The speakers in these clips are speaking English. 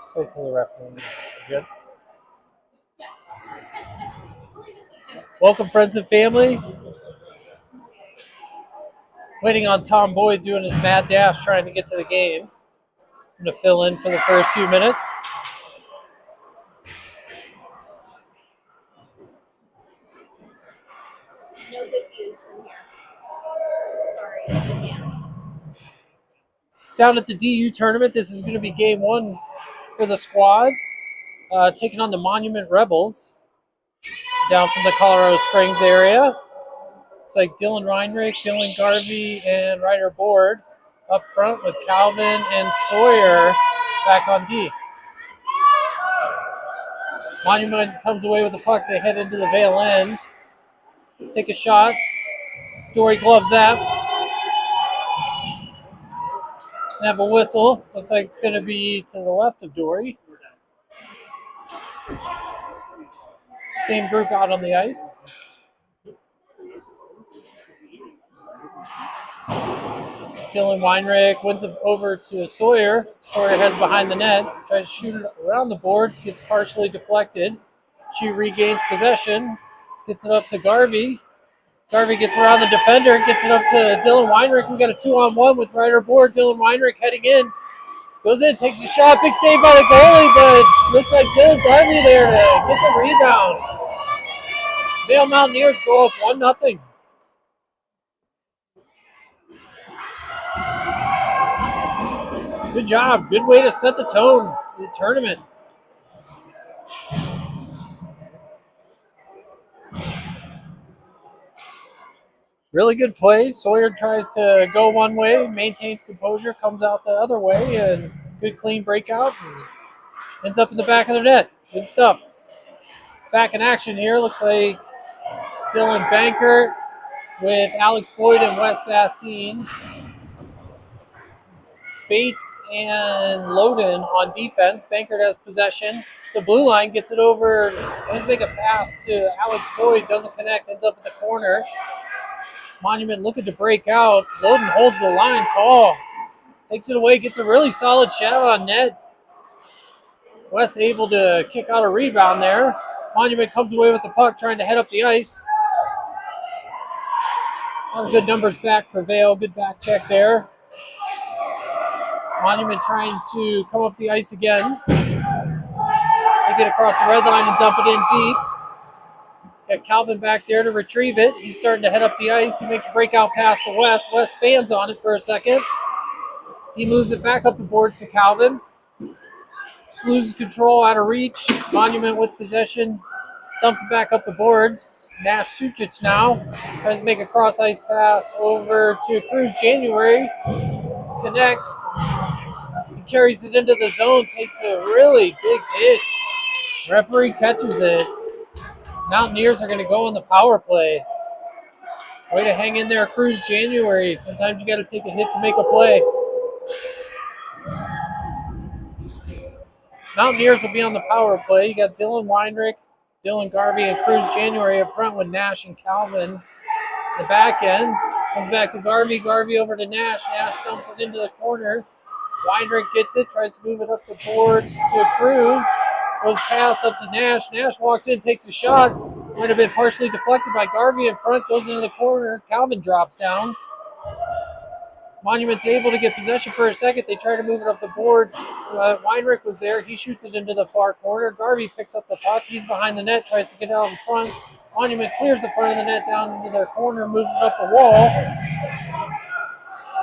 Let's wait till the referee. Good. Welcome, friends and family. Waiting on Tom Boyd doing his mad dash trying to get to the game. I'm going to fill in for the first few minutes. No good views from here. Sorry in advance. Down at the DU tournament, this is going to be game one for the squad, taking on the Monument Rebels down from the Colorado Springs area. It's like Dylan Reinrich, Dylan Garvey, and Ryder Board up front with Calvin and Sawyer back on D. Monument comes away with the puck. They head into the Vale end. Take a shot. Dory gloves that. Have a whistle. Looks like it's going to be to the left of Dory. Same group out on the ice. Dylan Weinrich wins it over to Sawyer. Sawyer heads behind the net, tries to shoot it around the boards, gets partially deflected. She regains possession, gets it up to Garvey. Garvey gets around the defender, gets it up to Dylan Weinrich. We got a 2-on-1 with Ryder Board. Dylan Weinrich heading in. Goes in, takes a shot, big save by the goalie, but looks like Dylan Garvey there to get the rebound. Vale Mountaineers go up 1-0. Good job. Good way to set the tone for the tournament. Really good play. Sawyer tries to go one way, maintains composure, comes out the other way, and good clean breakout. And ends up in the back of the net. Good stuff. Back in action here. Looks like Dylan Bankert with Alex Boyd and Wes Bastine. Bates and Loden on defense. Bankert has possession. The blue line gets it over. Tries to make a pass to Alex Boyd. Doesn't connect. Ends up in the corner. Monument looking to break out. Loden holds the line tall. Takes it away. Gets a really solid shot on net. Wes able to kick out a rebound there. Monument comes away with the puck, trying to head up the ice. A lot of good numbers back for Vale. Good back check there. Monument trying to come up the ice again. They get across the red line and dump it in deep. Got Calvin back there to retrieve it. He's starting to head up the ice. He makes a breakout pass to Wes. Wes fans on it for a second. He moves it back up the boards to Calvin. Just loses control, out of reach. Monument with possession. Dumps it back up the boards. Nash Sucic now. Tries to make a cross-ice pass over to Cruz January. Connects. He carries it into the zone. Takes a really big hit. Referee catches it. Mountaineers are going to go on the power play. Way to hang in there, Cruz January. Sometimes you got to take a hit to make a play. Mountaineers will be on the power play. You got Dylan Weinrich, Dylan Garvey, and Cruz January up front with Nash and Calvin. The back end comes back to Garvey. Garvey over to Nash. Nash dumps it into the corner. Weinrich gets it, tries to move it up the boards to Cruz. Goes pass up to Nash. Nash walks in, takes a shot. Might have been partially deflected by Garvey in front. Goes into the corner. Calvin drops down. Monument's able to get possession for a second. They try to move it up the boards. Weinrich was there. He shoots it into the far corner. Garvey picks up the puck. He's behind the net, tries to get out in front. Monument clears the front of the net down into their corner, moves it up the wall.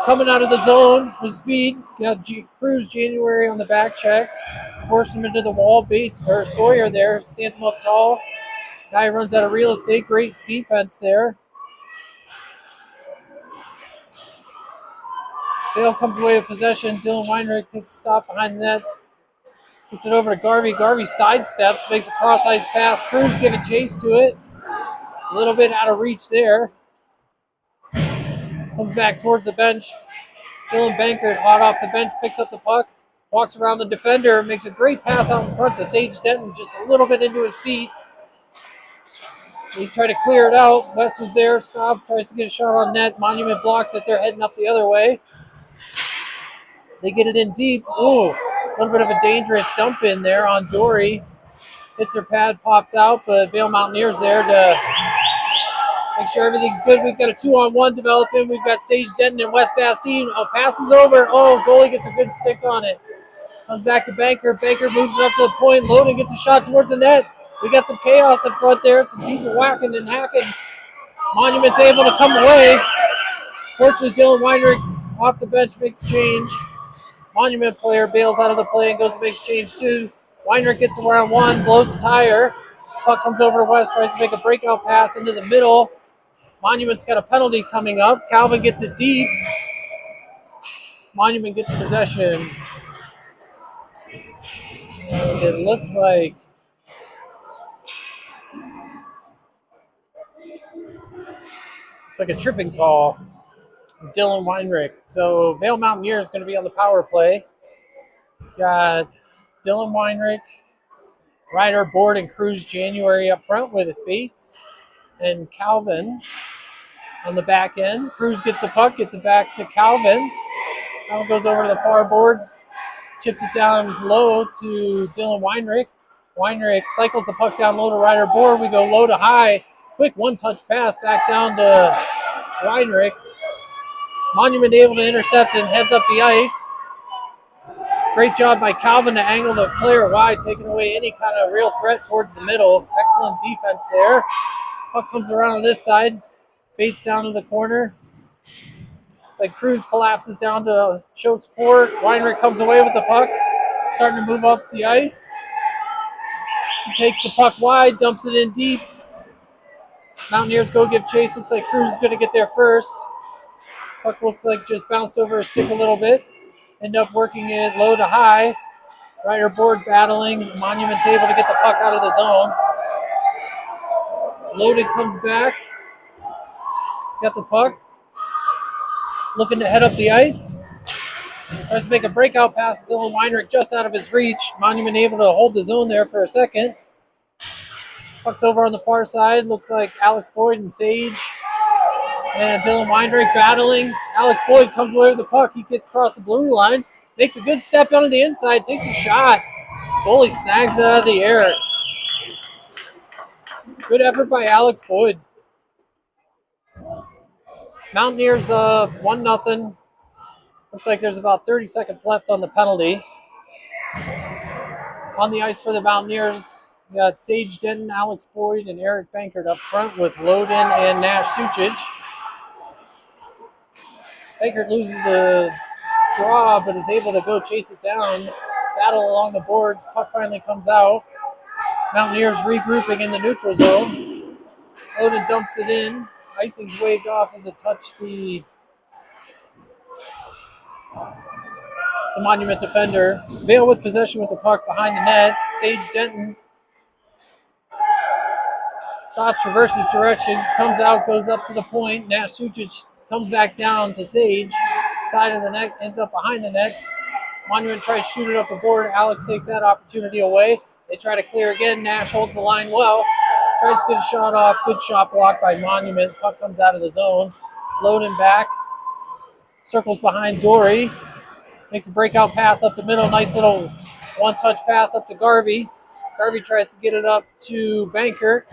Coming out of the zone with speed. Got Cruz January on the back check. Force him into the wall. Bates or Sawyer there stands him up tall. Guy runs out of real estate. Great defense there. Vale comes away with possession. Dylan Weinrich takes a stop behind the net. Gets it over to Garvey. Garvey sidesteps, makes a cross-ice pass. Cruz giving chase to it. A little bit out of reach there. Comes back towards the bench. Dylan Bankert, hot off the bench, picks up the puck. Walks around the defender, makes a great pass out in front to Sage Denton, just a little bit into his feet. He tried to clear it out. Wes was there, stopped, tries to get a shot on net. Monument blocks it. They're heading up the other way. They get it in deep. Ooh, little bit of a dangerous dump in there on Dory. Hits her pad, pops out, but Vail Mountaineers there to make sure everything's good. We've got a 2-on-1 developing. We've got Sage Denton and West Bastine. Oh, passes over. Oh, goalie gets a good stick on it. Comes back to Banker. Banker moves it up to the point. Loden gets a shot towards the net. We got some chaos in front there. Some people whacking and hacking. Monument's able to come away. Fortunately, Dylan Weinrich off the bench makes a change. Monument player bails out of the play and goes to make a change too. Weinrich gets around one, blows the tire. Puck comes over to West, tries to make a breakout pass into the middle. Monument's got a penalty coming up. Calvin gets it deep. Monument gets possession. It looks like a tripping call. Dylan Weinrich. So Vail Mountaineers is going to be on the power play. Got Dylan Weinrich, Ryder, Board, and Cruz January up front with Bates and Calvin on the back end. Cruz gets the puck, gets it back to Calvin. Calvin goes over to the far boards, chips it down low to Dylan Weinrich. Weinrich cycles the puck down low to Ryder, Board. We go low to high. Quick one-touch pass back down to Weinrich. Monument able to intercept and heads up the ice. Great job by Calvin to angle the player wide, taking away any kind of real threat towards the middle. Excellent defense there. Puck comes around on this side. Bates down to the corner. It's like Cruz collapses down to show support. Weinrich comes away with the puck. Starting to move up the ice. He takes the puck wide, dumps it in deep. Mountaineers go give chase. Looks like Cruz is going to get there first. Puck looks like just bounced over his stick a little bit. End up working it low to high. Ryder, Board battling. Monument's able to get the puck out of the zone. Loaded comes back. He's got the puck. Looking to head up the ice. Tries to make a breakout pass to Dylan Weinrich just out of his reach. Monument able to hold the zone there for a second. Puck's over on the far side. Looks like Alex Boyd and Sage. And Dylan Weinrich battling. Alex Boyd comes away with the puck. He gets across the blue line. Makes a good step onto the inside. Takes a shot. Goalie snags it out of the air. Good effort by Alex Boyd. Mountaineers up 1-0. Looks like there's about 30 seconds left on the penalty. On the ice for the Mountaineers, we got Sage Denton, Alex Boyd, and Eric Bankert up front with Loden and Nash Sucic. Bankert loses the draw, but is able to go chase it down. Battle along the boards. Puck finally comes out. Mountaineers regrouping in the neutral zone. Loden dumps it in. Icing's waved off as it touched the Monument defender. Vail with possession with the puck behind the net. Sage Denton stops, reverses directions, comes out, goes up to the point. Nash Sucic comes back down to Sage. Side of the net, ends up behind the net. Monument tries to shoot it up the board. Alex takes that opportunity away. They try to clear again. Nash holds the line well. Tries to get a shot off. Good shot blocked by Monument. Puck comes out of the zone. Loading back. Circles behind Dory. Makes a breakout pass up the middle. Nice little one-touch pass up to Garvey. Garvey tries to get it up to Banker.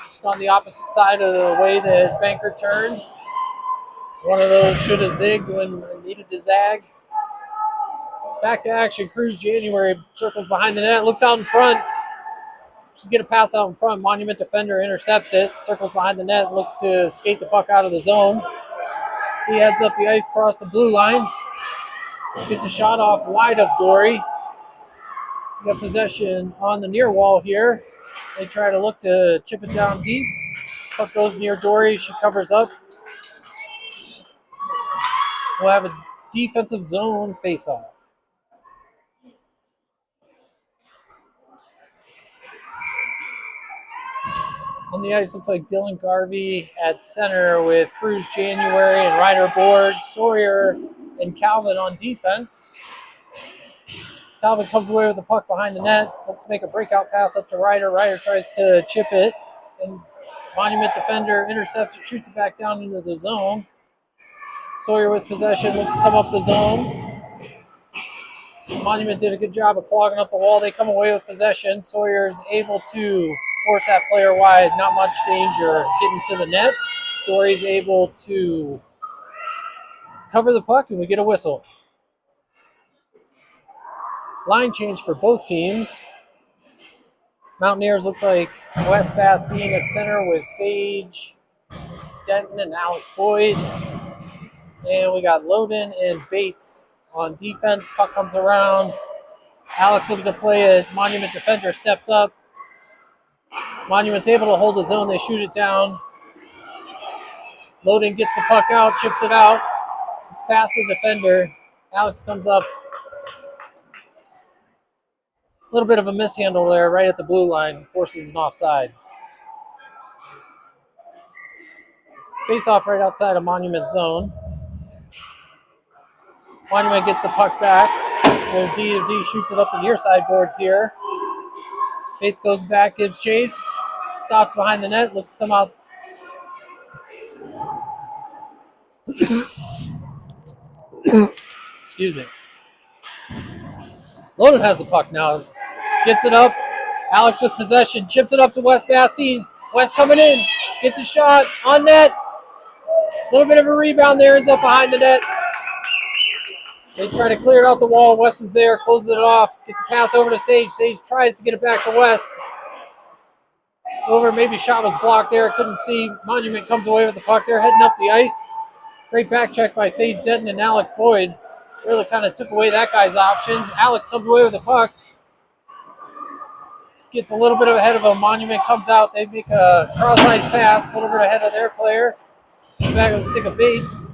Just on the opposite side of the way that Banker turned. One of those should have zigged when needed to zag. Back to action. Cruz January circles behind the net. Looks out in front. Just get a pass out in front. Monument defender intercepts it. Circles behind the net. Looks to skate the puck out of the zone. He heads up the ice across the blue line. Gets a shot off wide of Dory. We got possession on the near wall here. They try to look to chip it down deep. Puck goes near Dory. She covers up. We'll have a defensive zone face-off. On the ice, looks like Dylan Garvey at center with Cruz January and Ryder Board, Sawyer, and Calvin on defense. Calvin comes away with the puck behind the net. Looks to make a breakout pass up to Ryder. Ryder tries to chip it, and Monument defender intercepts it, shoots it back down into the zone. Sawyer with possession, looks to come up the zone. Monument did a good job of clogging up the wall. They come away with possession. Sawyer is able to force that player wide. Not much danger getting to the net. Dory's able to cover the puck, and we get a whistle. Line change for both teams. Mountaineers looks like Wes Bastine at center with Sage Denton and Alex Boyd. And we got Loden and Bates on defense. Puck comes around. Alex looking to play a Monument defender, steps up. Monument's able to hold the zone. They shoot it down. Loden gets the puck out, chips it out. It's past the defender. Alex comes up. A little bit of a mishandle there right at the blue line. Forces an offsides. Face off right outside of Monument zone. Monument gets the puck back. Their D shoots it up the near side boards here. Bates goes back, gives chase. Stops behind the net. Looks to come out. Excuse me. Loden has the puck now. Gets it up. Alex with possession. Chips it up to Wes Bastine. Wes coming in. Gets a shot on net. A little bit of a rebound there. Ends up behind the net. They try to clear it out the wall. Wes was there. Closes it off. Gets a pass over to Sage. Sage tries to get it back to Wes. Over. Maybe shot was blocked there. Couldn't see. Monument comes away with the puck. They're heading up the ice. Great back check by Sage Denton and Alex Boyd. Really kind of took away that guy's options. Alex comes away with the puck. Gets a little bit ahead of him. Monument comes out. They make a cross-ice pass. A little bit ahead of their player. Back with the stick of Bates.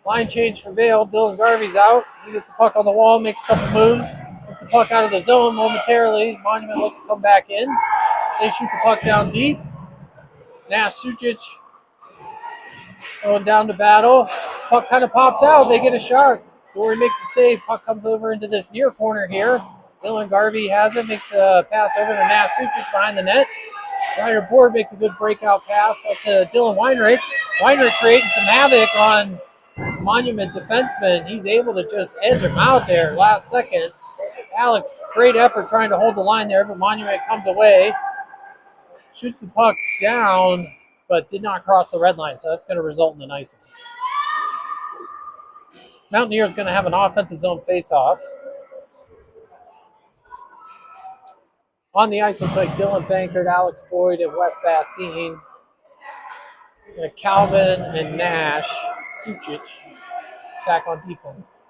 Line change for Vail. Dylan Garvey's out. He gets the puck on the wall. Makes a couple moves. Gets the puck out of the zone momentarily. Monument looks to come back in. They shoot the puck down deep. Nash Sucic going down to battle. Puck kind of pops out. They get a shot. Dory makes a save. Puck comes over into this near corner here. Dylan Garvey has it. Makes a pass over to Nash Sucic behind the net. Ryder Board makes a good breakout pass up to Dylan Weinrich. Weinrich creating some havoc on Monument defenseman. He's able to just edge him out there last second. Alex, great effort trying to hold the line there, but Monument comes away. Shoots the puck down, but did not cross the red line, so that's going to result in an icing. Mountaineers going to have an offensive zone face-off. On the ice, looks like Dylan Bankert, Alex Boyd, and Wes Bastine. Calvin and Nash, Sucic, back on defense.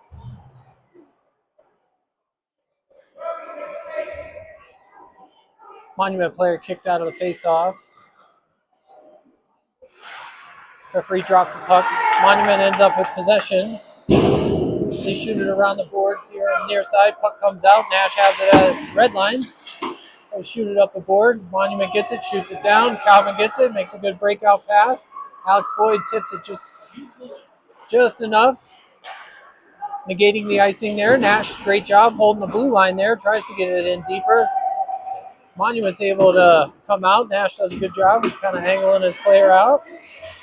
Monument player kicked out of the face-off. Referee drops the puck. Monument ends up with possession. They shoot it around the boards here on the near side. Puck comes out. Nash has it at red line. They shoot it up the boards. Monument gets it, shoots it down. Calvin gets it, makes a good breakout pass. Alex Boyd tips it just enough. Negating the icing there. Nash, great job holding the blue line there. Tries to get it in deeper. Monument's able to come out. Nash does a good job of kind of angling his player out.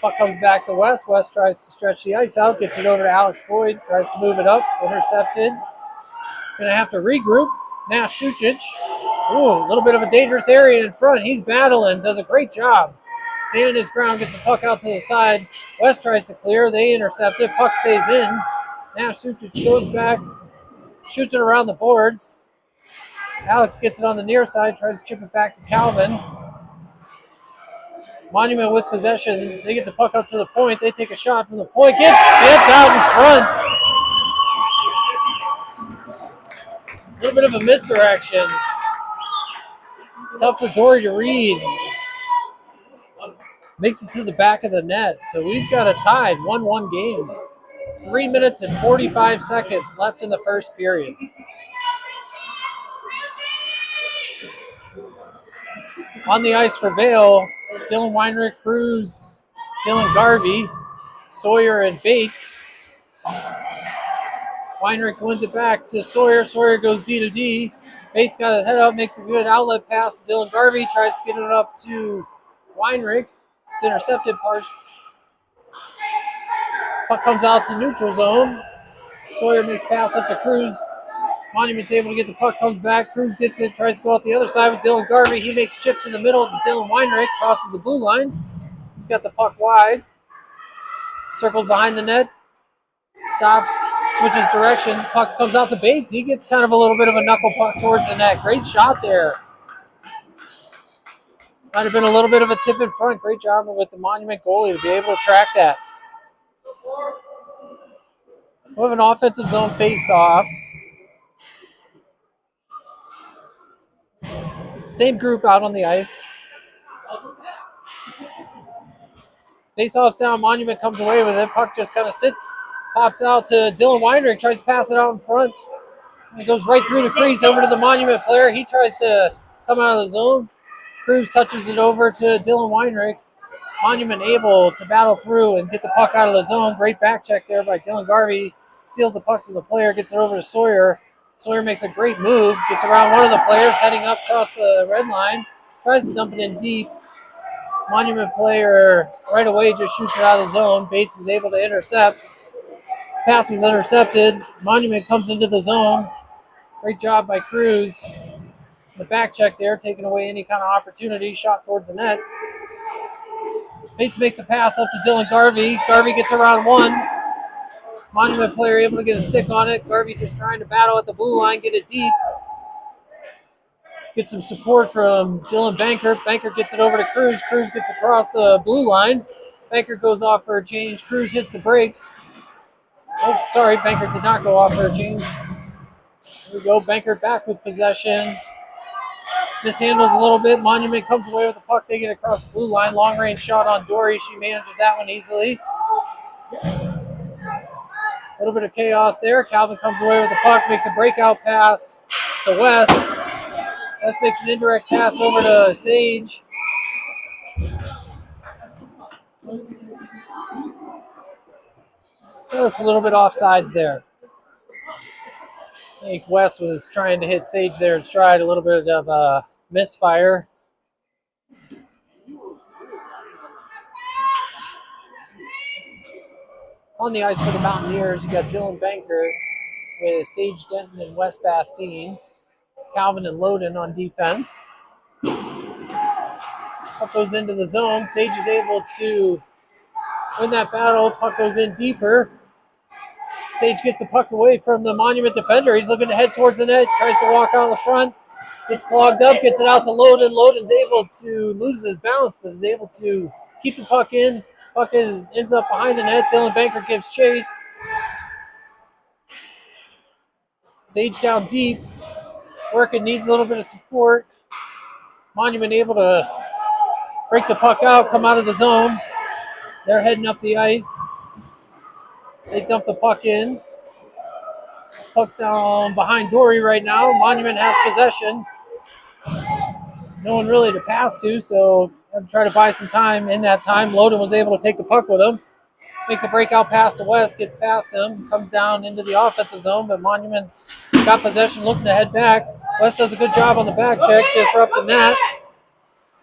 Puck comes back to West. West tries to stretch the ice out. Gets it over to Alex Boyd. Tries to move it up. Intercepted. Going to have to regroup. Nash Sucic. Ooh, a little bit of a dangerous area in front. He's battling. Does a great job. Standing his ground. Gets the puck out to the side. West tries to clear. They intercept it. Puck stays in. Nash Sucic goes back. Shoots it around the boards. Alex gets it on the near side. Tries to chip it back to Calvin. Monument with possession. They get the puck up to the point. They take a shot from the point. Gets tipped out in front. A little bit of a misdirection. Tough for Dory to read. Makes it to the back of the net. So we've got a tied 1-1 game. 3 minutes and 45 seconds left in the first period. On the ice for Vail, Dylan Weinrich, Cruz, Dylan Garvey, Sawyer, and Bates. Weinrich wins it back to Sawyer. Sawyer goes D to D. Bates got his head up, makes a good outlet pass to Dylan Garvey. Tries to get it up to Weinrich. It's intercepted. Puck comes out to neutral zone. Sawyer makes pass up to Cruz. Monument's able to get the puck, comes back. Cruz gets it, tries to go out the other side with Dylan Garvey. He makes chip to the middle to Dylan Weinrich, crosses the blue line. He's got the puck wide. Circles behind the net. Stops, switches directions. Puck comes out to Bates. He gets kind of a little bit of a knuckle puck towards the net. Great shot there. Might have been a little bit of a tip in front. Great job with the Monument goalie to be able to track that. We have an offensive zone face-off. Same group out on the ice. Face-off's down. Monument comes away with it. Puck just kind of sits, pops out to Dylan Weinrich, tries to pass it out in front. It goes right through the crease over to the Monument player. He tries to come out of the zone. Cruz touches it over to Dylan Weinrich. Monument able to battle through and get the puck out of the zone. Great back check there by Dylan Garvey. Steals the puck from the player, gets it over to Sawyer. Sawyer makes a great move, gets around one of the players, heading up across the red line. Tries to dump it in deep. Monument player right away just shoots it out of the zone. Bates is able to intercept. Pass was intercepted. Monument comes into the zone. Great job by Cruz. The back check there, taking away any kind of opportunity. Shot towards the net. Bates makes a pass up to Dylan Garvey. Garvey gets around one. Monument player able to get a stick on it. Garvey just trying to battle at the blue line, get it deep. Get some support from Dylan Banker. Banker gets it over to Cruz. Cruz gets across the blue line. Banker goes off for a change. Cruz hits the brakes. Oh, sorry, Banker did not go off for a change. Here we go. Banker back with possession. Mishandles a little bit. Monument comes away with the puck. They get across the blue line. Long range shot on Dory. She manages that one easily. A little bit of chaos there. Calvin comes away with the puck. Makes a breakout pass to Wes. Wes makes an indirect pass over to Sage. Just a little bit offsides there. I think Wes was trying to hit Sage there in stride. A little bit of a misfire. On the ice for the Mountaineers, you got Dylan Banker with Sage Denton and Wes Bastine. Calvin and Loden on defense. Puck goes into the zone. Sage is able to win that battle. Puck goes in deeper. Sage gets the puck away from the Monument defender. He's looking to head towards the net. Tries to walk out the front. Gets clogged up. Gets it out to Loden. Loden's able to lose his balance, but is able to keep the puck in. Puck ends up behind the net. Dylan Banker gives chase. Sage down deep. Working, needs a little bit of support. Monument able to break the puck out, come out of the zone. They're heading up the ice. They dump the puck in. Puck's down behind Dory right now. Monument has possession. No one really to pass to, so I'm trying to buy some time. In that time, Loden was able to take the puck with him. Makes a breakout pass to West, gets past him, comes down into the offensive zone, but Monument's got possession, looking to head back. West does a good job on the back check, disrupting that.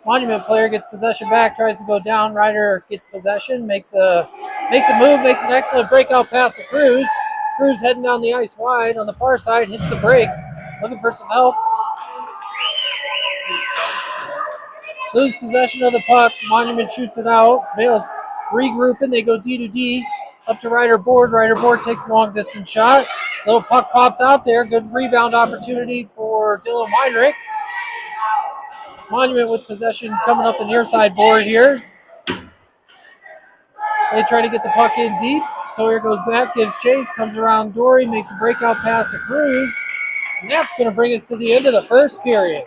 Monument player gets possession back, tries to go down. Ryder gets possession, makes a move, makes an excellent breakout pass to Cruz. Cruz heading down the ice wide on the far side, hits the brakes, looking for some help. Lose possession of the puck. Monument shoots it out. Vale's regrouping. They go D to D. Up to Ryder Board. Ryder Board takes a long distance shot. Little puck pops out there. Good rebound opportunity for Dylan Weinrich. Monument with possession coming up the near side board here. They try to get the puck in deep. Sawyer goes back, gives chase, comes around Dory, makes a breakout pass to Cruz. And that's going to bring us to the end of the first period.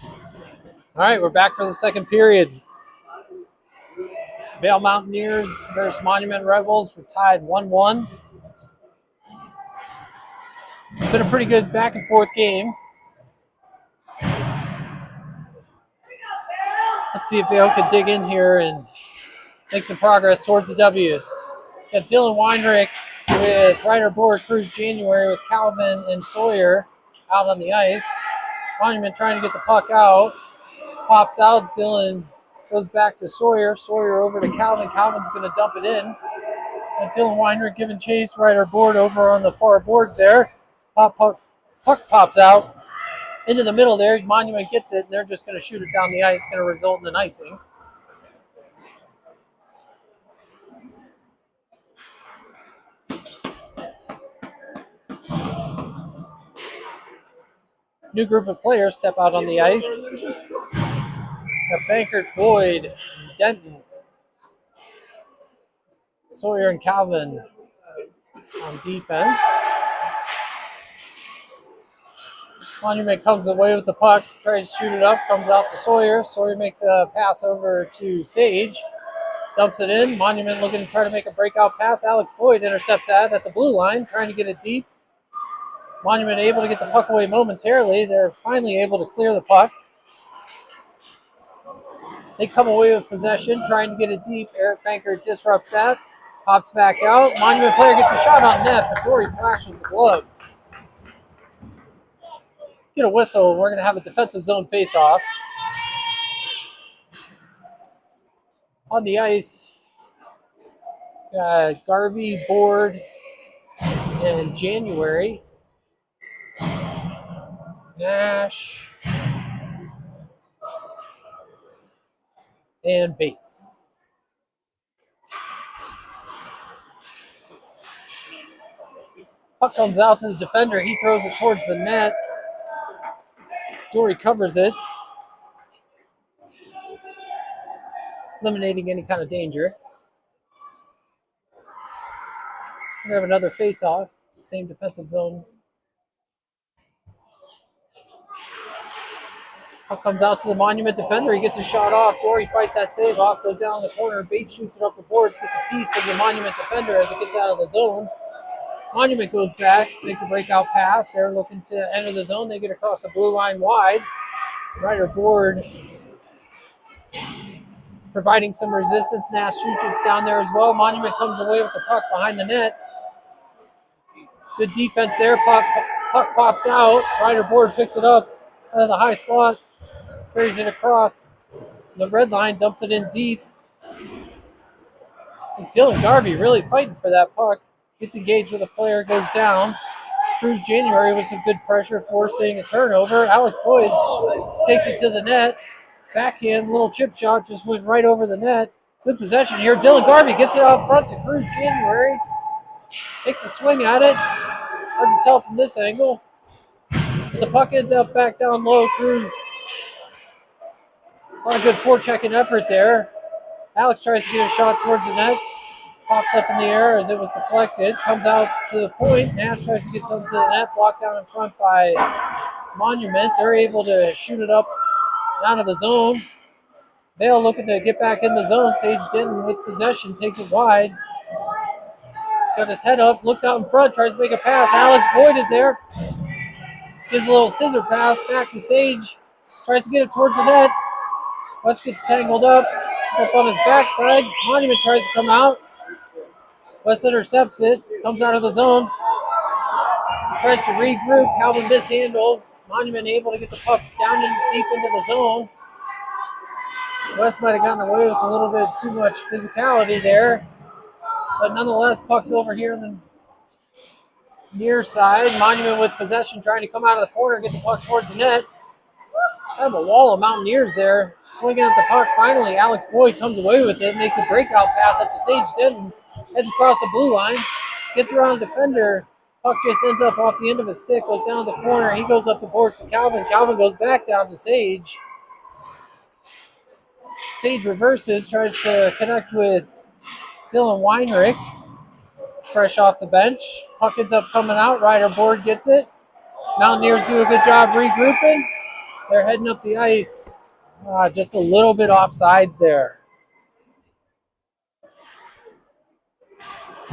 All right, we're back for the second period. Vale Mountaineers versus Monument Rebels. We're tied 1-1. It's been a pretty good back and forth game. Let's see if Vale can dig in here and make some progress towards the W. Got Dylan Weinrich with Ryder Board, Cruz January with Calvin and Sawyer out on the ice. Monument trying to get the puck out. Pops out. Dylan goes back to Sawyer. Sawyer over to Calvin. Calvin's going to dump it in. And Dylan Weinrich giving chase. Ryder Board over on the far boards there. Puck pops out into the middle there. Monument gets it, and they're just going to shoot it down the ice. Going to result in an icing. New group of players step out on the ice. Got Bankert, Boyd, Denton, Sawyer, and Calvin on defense. Monument comes away with the puck, tries to shoot it up, comes out to Sawyer. Sawyer makes a pass over to Sage, dumps it in. Monument looking to try to make a breakout pass. Alex Boyd intercepts that at the blue line, trying to get it deep. Monument able to get the puck away momentarily. They're finally able to clear the puck. They come away with possession, trying to get it deep. Eric Banker disrupts that, pops back out. Monument player gets a shot on net, but Dory flashes the glove. Get a whistle. We're going to have a defensive zone face-off. On the ice, Garvey, Board, and January. Nash and Bates. Puck comes out to the defender. He throws it towards the net. Dory covers it, eliminating any kind of danger. We have another face-off, same defensive zone. Puck comes out to the Monument defender. He gets a shot off. Dory fights that save off, goes down the corner. Bates shoots it up the boards, gets a piece of the Monument defender as it gets out of the zone. Monument goes back, makes a breakout pass. They're looking to enter the zone. They get across the blue line wide. Ryder Board providing some resistance. Nash shoots down there as well. Monument comes away with the puck behind the net. Good defense there. Puck pops out. Ryder Board picks it up out of the high slot. Carries it across the red line, dumps it in deep. And Dylan Garvey really fighting for that puck. Gets engaged with a player, goes down. Cruz January with some good pressure, forcing a turnover. Alex Boyd takes it to the net. Backhand, little chip shot, just went right over the net. Good possession here. Dylan Garvey gets it out front to Cruz January. Takes a swing at it. Hard to tell from this angle. But the puck ends up back down low. Cruz, a lot of good forechecking effort there. Alex tries to get a shot towards the net. Pops up in the air as it was deflected. Comes out to the point. Nash tries to get something to the net. Blocked down in front by Monument. They're able to shoot it up and out of the zone. Vale looking to get back in the zone. Sage Denton with possession. Takes it wide. He's got his head up. Looks out in front. Tries to make a pass. Alex Boyd is there. Gives a little scissor pass back to Sage. Tries to get it towards the net. West gets tangled up. Up on his backside. Monument tries to come out. West intercepts it. Comes out of the zone. Tries to regroup. Calvin mishandles. Monument able to get the puck down and deep into the zone. West might have gotten away with a little bit too much physicality there. But nonetheless, puck's over here in the near side. Monument with possession, trying to come out of the corner, get the puck towards the net. Kind of a wall of Mountaineers there. Swinging at the puck. Finally, Alex Boyd comes away with it. Makes a breakout pass up to Sage Denton. Heads across the blue line. Gets around the defender. Puck just ends up off the end of his stick. Goes down the corner. He goes up the boards to Calvin. Calvin goes back down to Sage. Sage reverses. Tries to connect with Dylan Weinrich. Fresh off the bench. Puck ends up coming out. Ryder Board gets it. Mountaineers do a good job regrouping. They're heading up the ice. Just a little bit offsides there.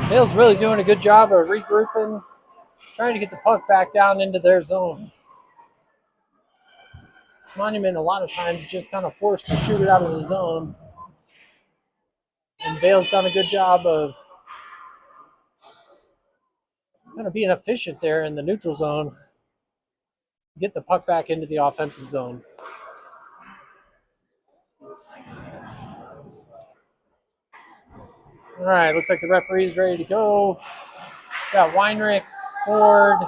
Vale's really doing a good job of regrouping, trying to get the puck back down into their zone. Monument a lot of times just kind of forced to shoot it out of the zone. And Vale's done a good job of kind of being efficient there in the neutral zone. Get the puck back into the offensive zone. All right, looks like the referee's ready to go. Got Weinrich, Ford,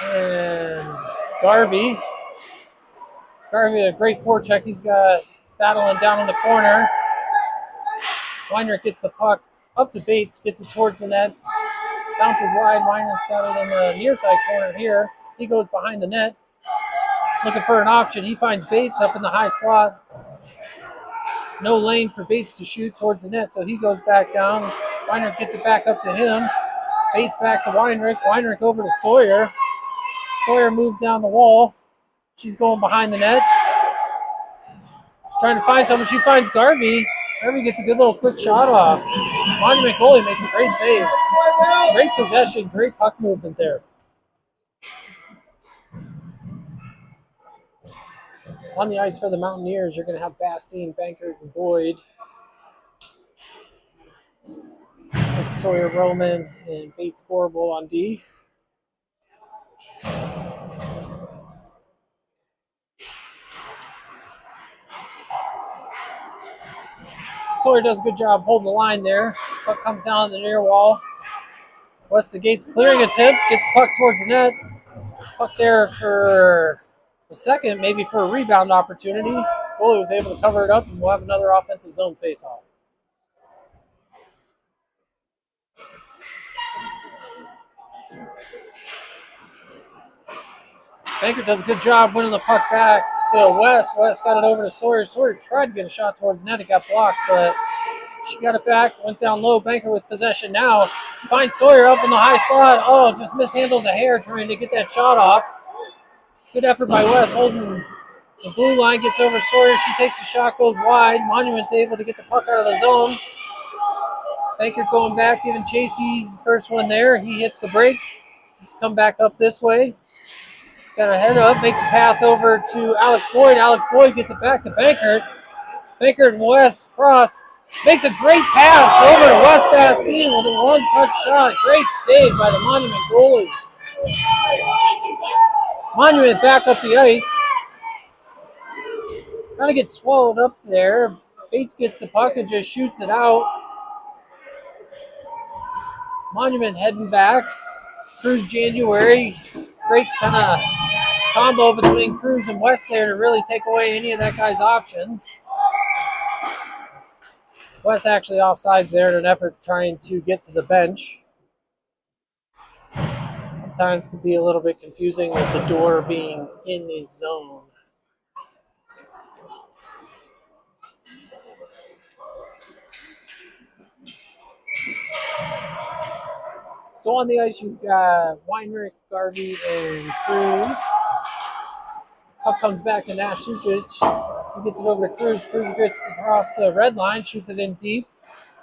and Garvey. Garvey, a great forecheck. He's got battling down in the corner. Weinrich gets the puck up to Bates, gets it towards the net. Bounces wide. Weinrich's got it in the near side corner here. He goes behind the net, looking for an option. He finds Bates up in the high slot. No lane for Bates to shoot towards the net, so he goes back down. Weinrich gets it back up to him. Bates back to Weinrich. Weinrich over to Sawyer. Sawyer moves down the wall. She's going behind the net. She's trying to find someone. She finds Garvey. Garvey gets a good little quick shot off. Monument goalie makes a great save. Great possession, great puck movement there. On the ice for the Mountaineers, you're going to have Bastine, Bankert, and Boyd. Like Sawyer, Roman, and Bates, Gorbel on D. Sawyer does a good job holding the line there. Puck comes down the near wall. Westgate's clearing a tip, gets puck towards the net. Puck there for a second, maybe for a rebound opportunity. Goalie was able to cover it up, and we'll have another offensive zone faceoff. Banker does a good job winning the puck back to West. West got it over to Sawyer. Sawyer tried to get a shot towards the net. It got blocked, but she got it back, went down low. Banker with possession now. Finds Sawyer up in the high slot. Oh, just mishandles a hair trying to get that shot off. Good effort by West holding the blue line, gets over Sawyer. She takes a shot, goes wide. Monument's able to get the puck out of the zone. Banker going back, giving Chase. He's the first one there. He hits the brakes. He's come back up this way. He's got a head up, makes a pass over to Alex Boyd. Alex Boyd gets it back to Bankert. Bankert and West cross. Makes a great pass over to West Bastine with a one-touch shot. Great save by the Monument goalie. Monument back up the ice. Trying to get swallowed up there. Bates gets the puck and just shoots it out. Monument heading back. Cruz January. Great kind of combo between Cruz and West there to really take away any of that guy's options. West actually offsides there in an effort trying to get to the bench. Sometimes can be a little bit confusing with the door being in the zone. So on the ice, you've got Weinrich, Garvey, and Cruz. Puck comes back to Nash Sucic. He gets it over to Cruz. Cruz gets across the red line, shoots it in deep.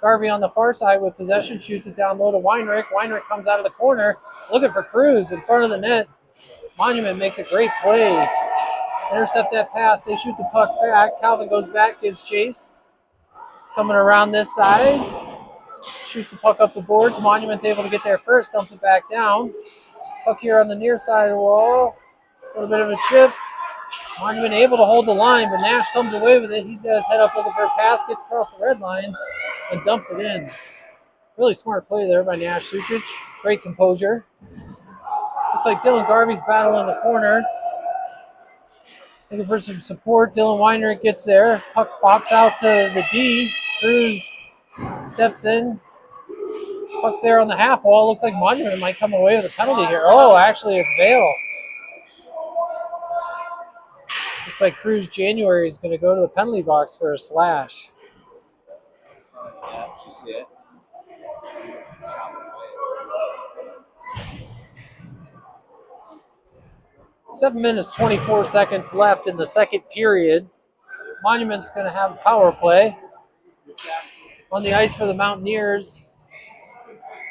Garvey on the far side with possession, shoots it down low to Weinrich. Weinrich comes out of the corner, looking for Cruz in front of the net. Monument makes a great play. Intercept that pass. They shoot the puck back. Calvin goes back, gives chase. He's coming around this side. Shoots the puck up the boards. Monument's able to get there first, dumps it back down. Puck here on the near side of the wall. A little bit of a chip. Monument able to hold the line, but Nash comes away with it. He's got his head up looking for a pass, gets across the red line, and dumps it in. Really smart play there by Nash Sucic. Great composure. Looks like Dylan Garvey's battling the corner. Looking for some support. Dylan Weinrich gets there. Puck pops out to the D. Cruz steps in. Puck's there on the half wall. Looks like Monument might come away with a penalty here. Oh, actually it's Vale. Looks like Cruz January is going to go to the penalty box for a slash. Yeah, you see it? 7 minutes, 24 seconds left in the second period. Monument's going to have a power play. On the ice for the Mountaineers.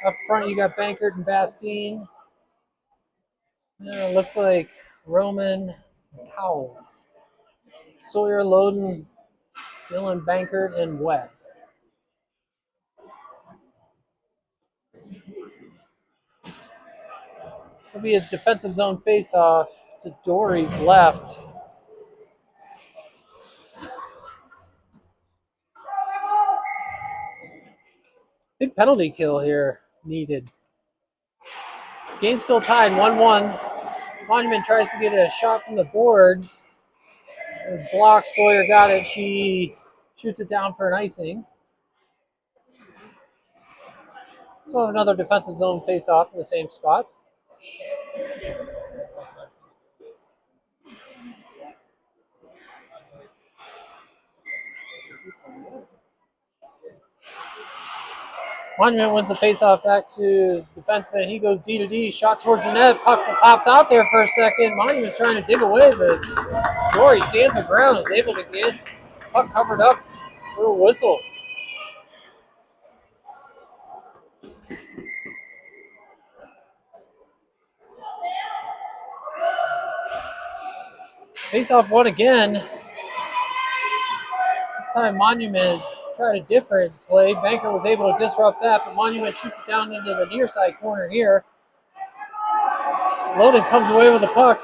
Up front, you got Bankert and Bastine. It looks like Roman Cowles. Sawyer, Loden, Dylan, Bankert, and Wes. It'll be a defensive zone faceoff to Dory's left. Big penalty kill here needed. Game still tied 1-1. Monument tries to get a shot from the boards. It was blocked. Sawyer got it. She shoots it down for an icing. So we'll have another defensive zone face-off in the same spot. Monument wins the face-off back to defenseman. He goes D to D. Shot towards the net. Puck pops out there for a second. Monument's trying to dig away, but Dory stands her ground, is able to get puck covered up for a whistle. Face-off won again. This time Monument tried a different play. Banker was able to disrupt that, but Monument shoots it down into the near side corner here. Loden comes away with the puck.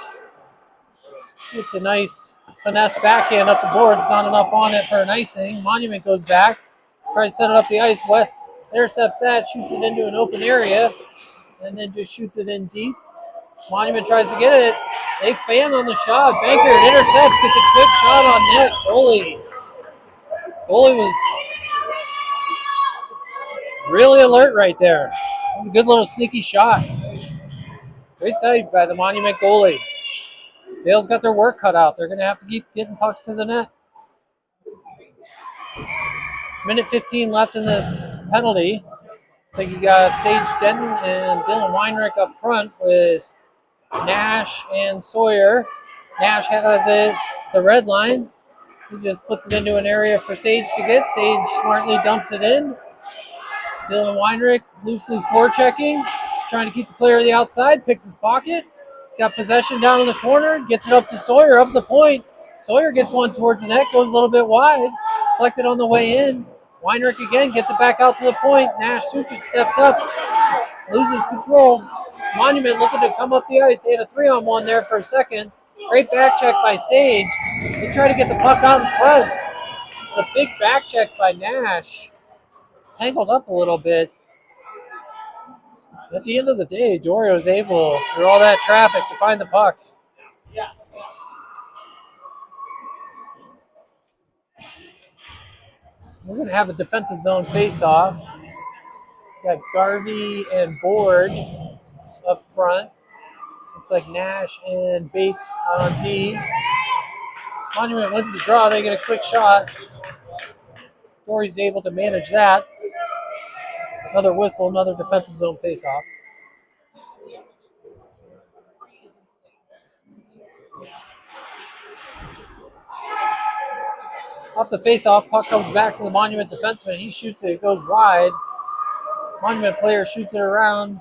It's a nice finesse backhand up the boards. Not enough on it for an icing. Monument goes back. Tries to set it up the ice. West intercepts that, shoots it into an open area, and then just shoots it in deep. Monument tries to get it. They fan on the shot. Banker intercepts, gets a quick shot on net. Goalie was really alert right there. That was a good little sneaky shot. Great save by the Monument goalie. Vale's got their work cut out. They're going to have to keep getting pucks to the net. Minute 15 left in this penalty. So you got Sage Denton and Dylan Weinrich up front with Nash and Sawyer. Nash has it, the red line. He just puts it into an area for Sage to get. Sage smartly dumps it in. Dylan Weinrich loosely forechecking. He's trying to keep the player on the outside, picks his pocket. He's got possession down in the corner, gets it up to Sawyer, up the point. Sawyer gets one towards the net, goes a little bit wide. Collected on the way in. Weinrich again gets it back out to the point. Nash Sucic steps up, loses control. Monument looking to come up the ice. They had a 3-on-1 there for a second. Great back check by Sage. They try to get the puck out in front. A big back check by Nash. It's tangled up a little bit. At the end of the day, Dory was able, through all that traffic, to find the puck. We're going to have a defensive zone face-off. Got Garvey and Board up front. Looks like Nash and Bates on D. Monument wins the draw. They get a quick shot. Dory's able to manage that. Another whistle, another defensive zone face-off. Off the face-off, puck comes back to the Monument defenseman. He shoots it, it goes wide. Monument player shoots it around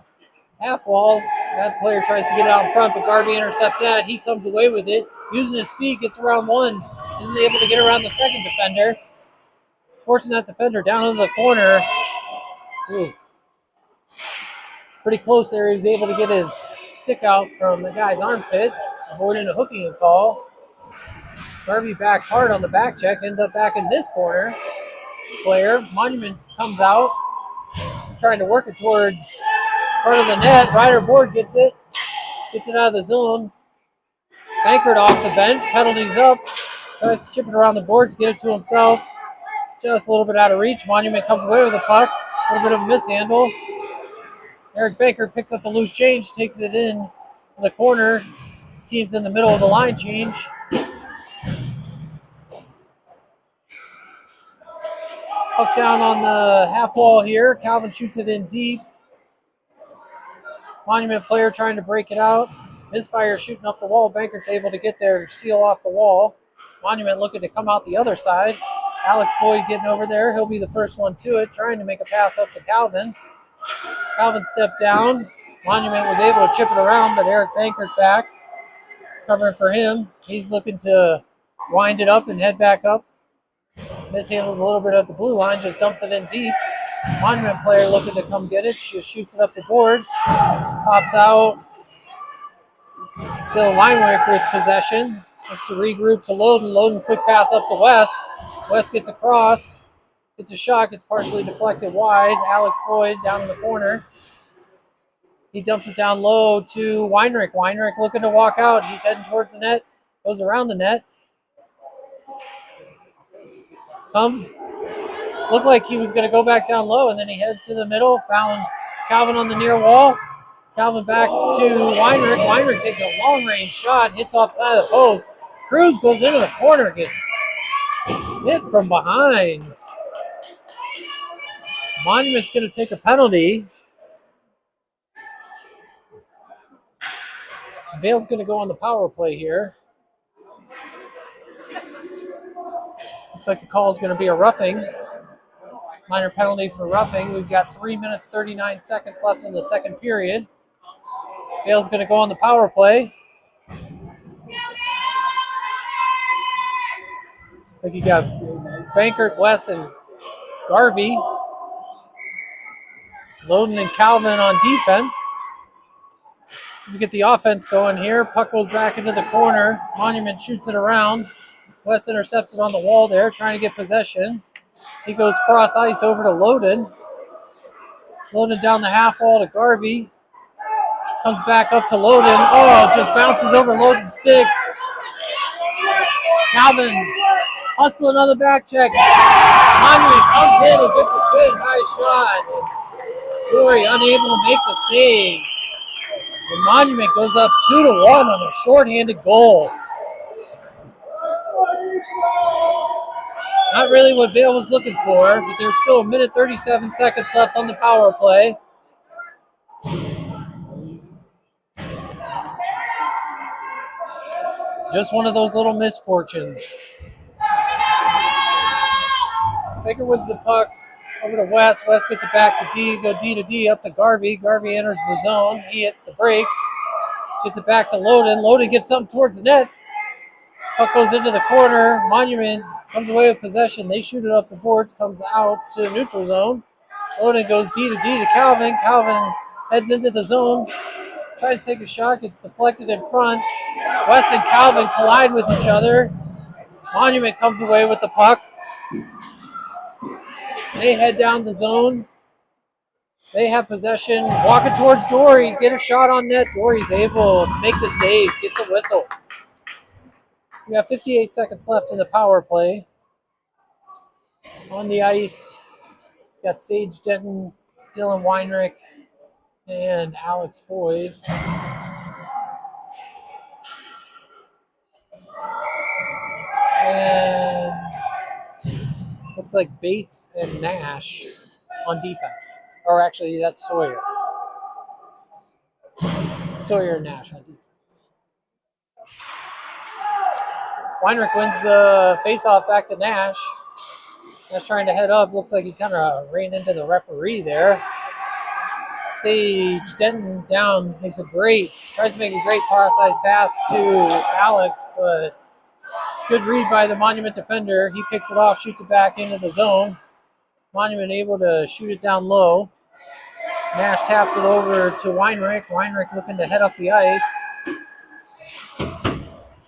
half wall. That player tries to get it out in front, but Garvey intercepts that. He comes away with it. Using his speed, gets around one. Isn't able to get around the second defender. Forcing that defender down into the corner. Ooh. Pretty close there. He's able to get his stick out from the guy's armpit, avoiding a hooking call. Garvey back hard on the back check, ends up back in this corner. Player, Monument comes out, trying to work it towards front of the net. Ryder Board gets it out of the zone. Bankert off the bench, penalties up, tries to chip it around the boards, get it to himself. Just a little bit out of reach. Monument comes away with the puck, a little bit of a mishandle. Eric Baker picks up the loose change, takes it in the corner. His team's in the middle of the line change. Puck down on the half wall here. Calvin shoots it in deep. Monument player trying to break it out. Misfire shooting up the wall. Bankert's able to get there to seal off the wall. Monument looking to come out the other side. Alex Boyd getting over there. He'll be the first one to it, trying to make a pass up to Calvin. Calvin stepped down. Monument was able to chip it around, but Eric Bankert back, covering for him. He's looking to wind it up and head back up. Mishandles a little bit at the blue line, just dumps it in deep. Monument player looking to come get it. She shoots it up the boards. Pops out. Still Weinrich with possession. Looks to regroup to Loden. Loden quick pass up to West. West gets across. Gets a shot. Gets partially deflected wide. Alex Boyd down in the corner. He dumps it down low to Weinrich. Weinrich looking to walk out. He's heading towards the net. Goes around the net. Comes. Looked like he was going to go back down low, and then he headed to the middle. Found Calvin on the near wall. Calvin back to Weinrich. Weinrich takes a long-range shot. Hits offside of the post. Cruz goes into the corner. Gets hit from behind. Monument's going to take a penalty. Bale's going to go on the power play here. Looks like the call is going to be a roughing. Minor penalty for roughing. We've got 3 minutes, 39 seconds left in the second period. Bale's going to go on the power play. Looks like you got Bankert, West, and Garvey. Loden and Calvin on defense. So we get the offense going here. Puck goes back into the corner. Monument shoots it around. West intercepts it on the wall there, trying to get possession. He goes cross ice over to Loden. Loden down the half wall to Garvey. Comes back up to Loden. Oh, just bounces over Loden's stick. Calvin hustling on the back check. Monument comes in and gets a good high shot. Dory unable to make the save. The Monument goes up 2-1 on a shorthanded goal. Not really what Bale was looking for, but there's still 1 minute 37 seconds left on the power play. Just one of those little misfortunes. Baker wins the puck over to West. West gets it back to D. Go D to D up to Garvey. Garvey enters the zone. He hits the brakes. Gets it back to Loden. Loden gets something towards the net. Puck goes into the corner. Monument comes away with possession. They shoot it up the boards. Comes out to the neutral zone. Loden goes D to D to Calvin. Calvin heads into the zone. Tries to take a shot. Gets deflected in front. West and Calvin collide with each other. Monument comes away with the puck. They head down the zone. They have possession. Walking towards Dory. Get a shot on net. Dory's able to make the save. Gets a whistle. We got 58 seconds left in the power play. On the ice, got Sage Denton, Dylan Weinrich, and Alex Boyd. And looks like Bates and Nash on defense. Or actually, that's Sawyer. Sawyer and Nash on defense. Weinrich wins the faceoff back to Nash. Nash trying to head up. Looks like he kind of ran into the referee there. Sage Denton down. Tries to make a great power-sized pass to Alex, but good read by the Monument defender. He picks it off, shoots it back into the zone. Monument able to shoot it down low. Nash taps it over to Weinrich. Weinrich looking to head up the ice.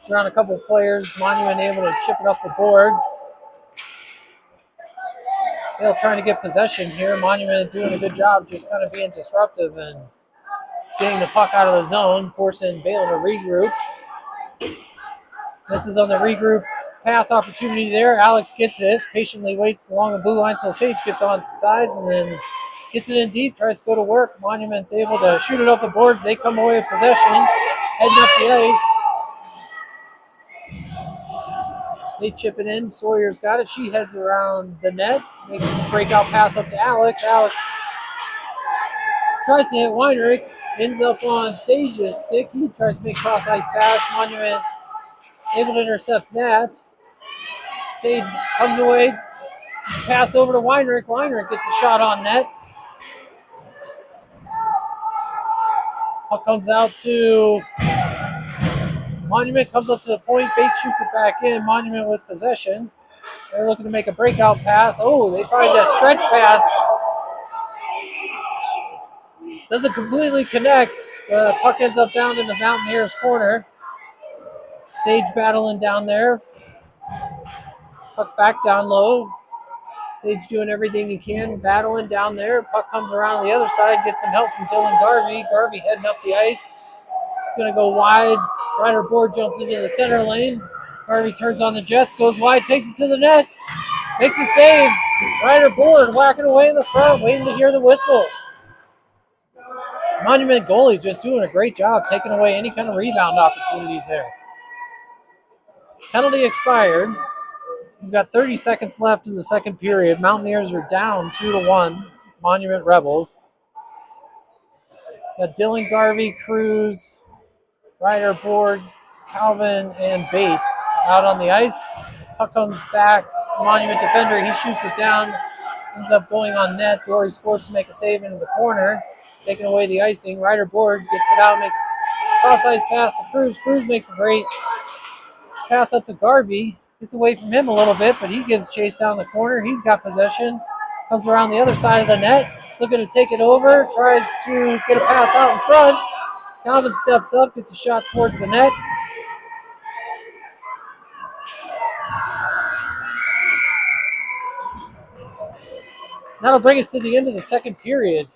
Around a couple of players. Monument able to chip it up the boards. Bale trying to get possession here. Monument doing a good job just kind of being disruptive and getting the puck out of the zone, forcing Bale to regroup. This is on the regroup pass opportunity there. Alex gets it, patiently waits along the blue line until Sage gets on sides and then gets it in deep, tries to go to work. Monument's able to shoot it up the boards. They come away with possession, heading up the ice. They chip it in. Sawyer's got it. She heads around the net. Makes a breakout pass up to Alex. Alex tries to hit Weinrich. ends up on Sage's stick. He tries to make cross ice pass. Monument able to intercept that. Sage comes away. Pass over to Weinrich. Weinrich gets a shot on net. Puck comes out to Monument, comes up to the point. Bates shoots it back in. Monument with possession. They're looking to make a breakout pass. Oh, they find a stretch pass. Doesn't completely connect. The puck ends up down in the Mountaineers' corner. Sage battling down there. Puck back down low. Sage doing everything he can, battling down there. Puck comes around the other side, gets some help from Dylan Garvey. Garvey heading up the ice. It's going to go wide. Ryder Board jumps into the center lane. Garvey turns on the Jets, goes wide, takes it to the net. Makes a save. Ryder Board whacking away in the front, waiting to hear the whistle. Monument goalie just doing a great job taking away any kind of rebound opportunities there. Penalty expired. We've got 30 seconds left in the second period. Mountaineers are down 2-1. Monument Rebels. Got Dylan Garvey, Cruz, Ryder Board, Calvin, and Bates out on the ice. Puck comes back. Monument defender. He shoots it down. Ends up going on net. Dory's forced to make a save into the corner. Taking away the icing. Ryder Board gets it out. Makes cross ice pass to Cruz. Cruz makes a great pass up to Garvey. Gets away from him a little bit, but he gives chase down the corner. He's got possession. Comes around the other side of the net. He's looking to take it over. Tries to get a pass out in front. Calvin steps up, gets a shot towards the net. That'll bring us to the end of the second period.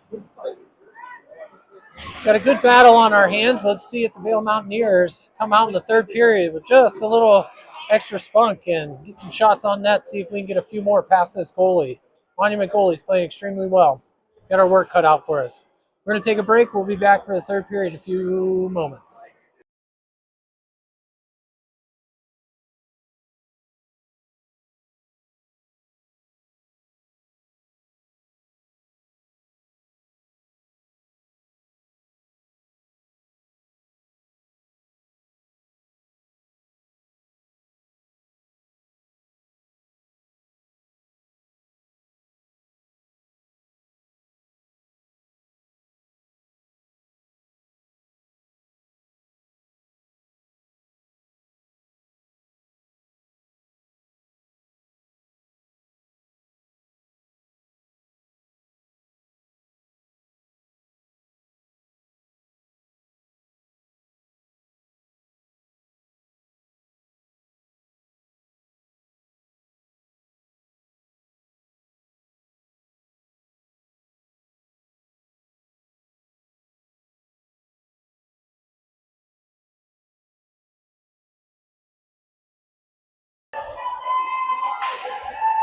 Got a good battle on our hands. Let's see if the Vail Mountaineers come out in the third period with just a little extra spunk and get some shots on net, see if we can get a few more past this goalie. Monument goalie's playing extremely well. Got our work cut out for us. We're going to take a break. We'll be back for the third period in a few moments.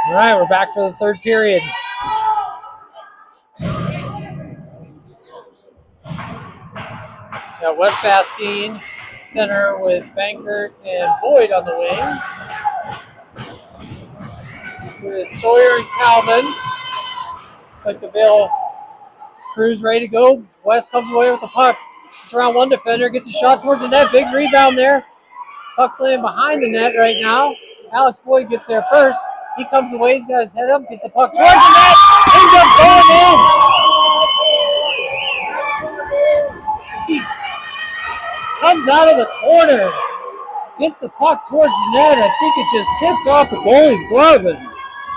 All right, we're back for the third period. Got West Bastine center with Bankert and Boyd on the wings. With Sawyer and Calvin. Looks like the Vail Crew's ready to go. West comes away with the puck. It's around one defender, gets a shot towards the net. Big rebound there. Puck's laying behind the net right now. Alex Boyd gets there first. He comes away, he's got his head up, gets the puck towards the net, ends up going in. He comes out of the corner, gets the puck towards the net. I think it just tipped off the goalie's glove and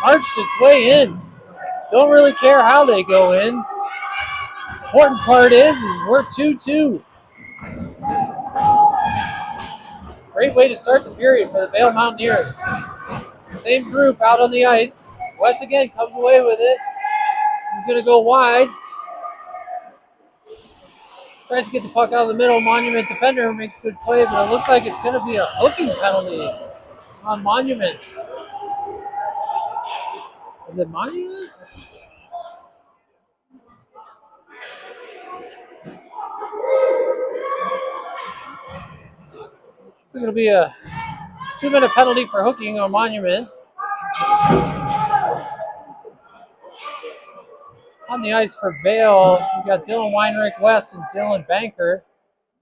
arched its way in. Don't really care how they go in. Important part is we're 2-2. Great way to start the period for the Vail Mountaineers. Same group out on the ice. West again comes away with it. He's going to go wide. Tries to get the puck out of the middle. Monument defender makes a good play, but it looks like it's going to be a hooking penalty on Monument. Is it Monument? It's going to be a 2-minute penalty for hooking on Monument. On the ice for Vale, you got Dylan Weinrich West and Dylan Banker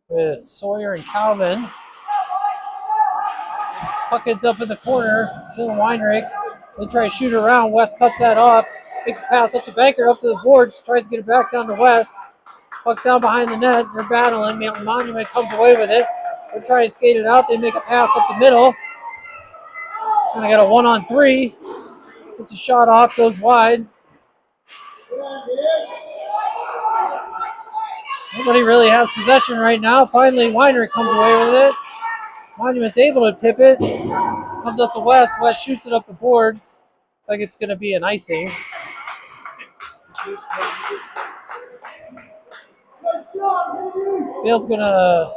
with Sawyer and Calvin. Puck ends up in the corner. Dylan Weinrich. They try to shoot around. West cuts that off. Makes a pass up to Banker, up to the boards. Tries to get it back down to West. Puck's down behind the net. They're battling. Monument comes away with it. They're trying to skate it out. They make a pass up the middle. And they got a 1-on-3. Gets a shot off. Goes wide. Nobody really has possession right now. Finally, Weinrich comes away with it. Monument's able to tip it. Comes up to West. West shoots it up the boards. Looks like it's going to be an icing. Vale's going to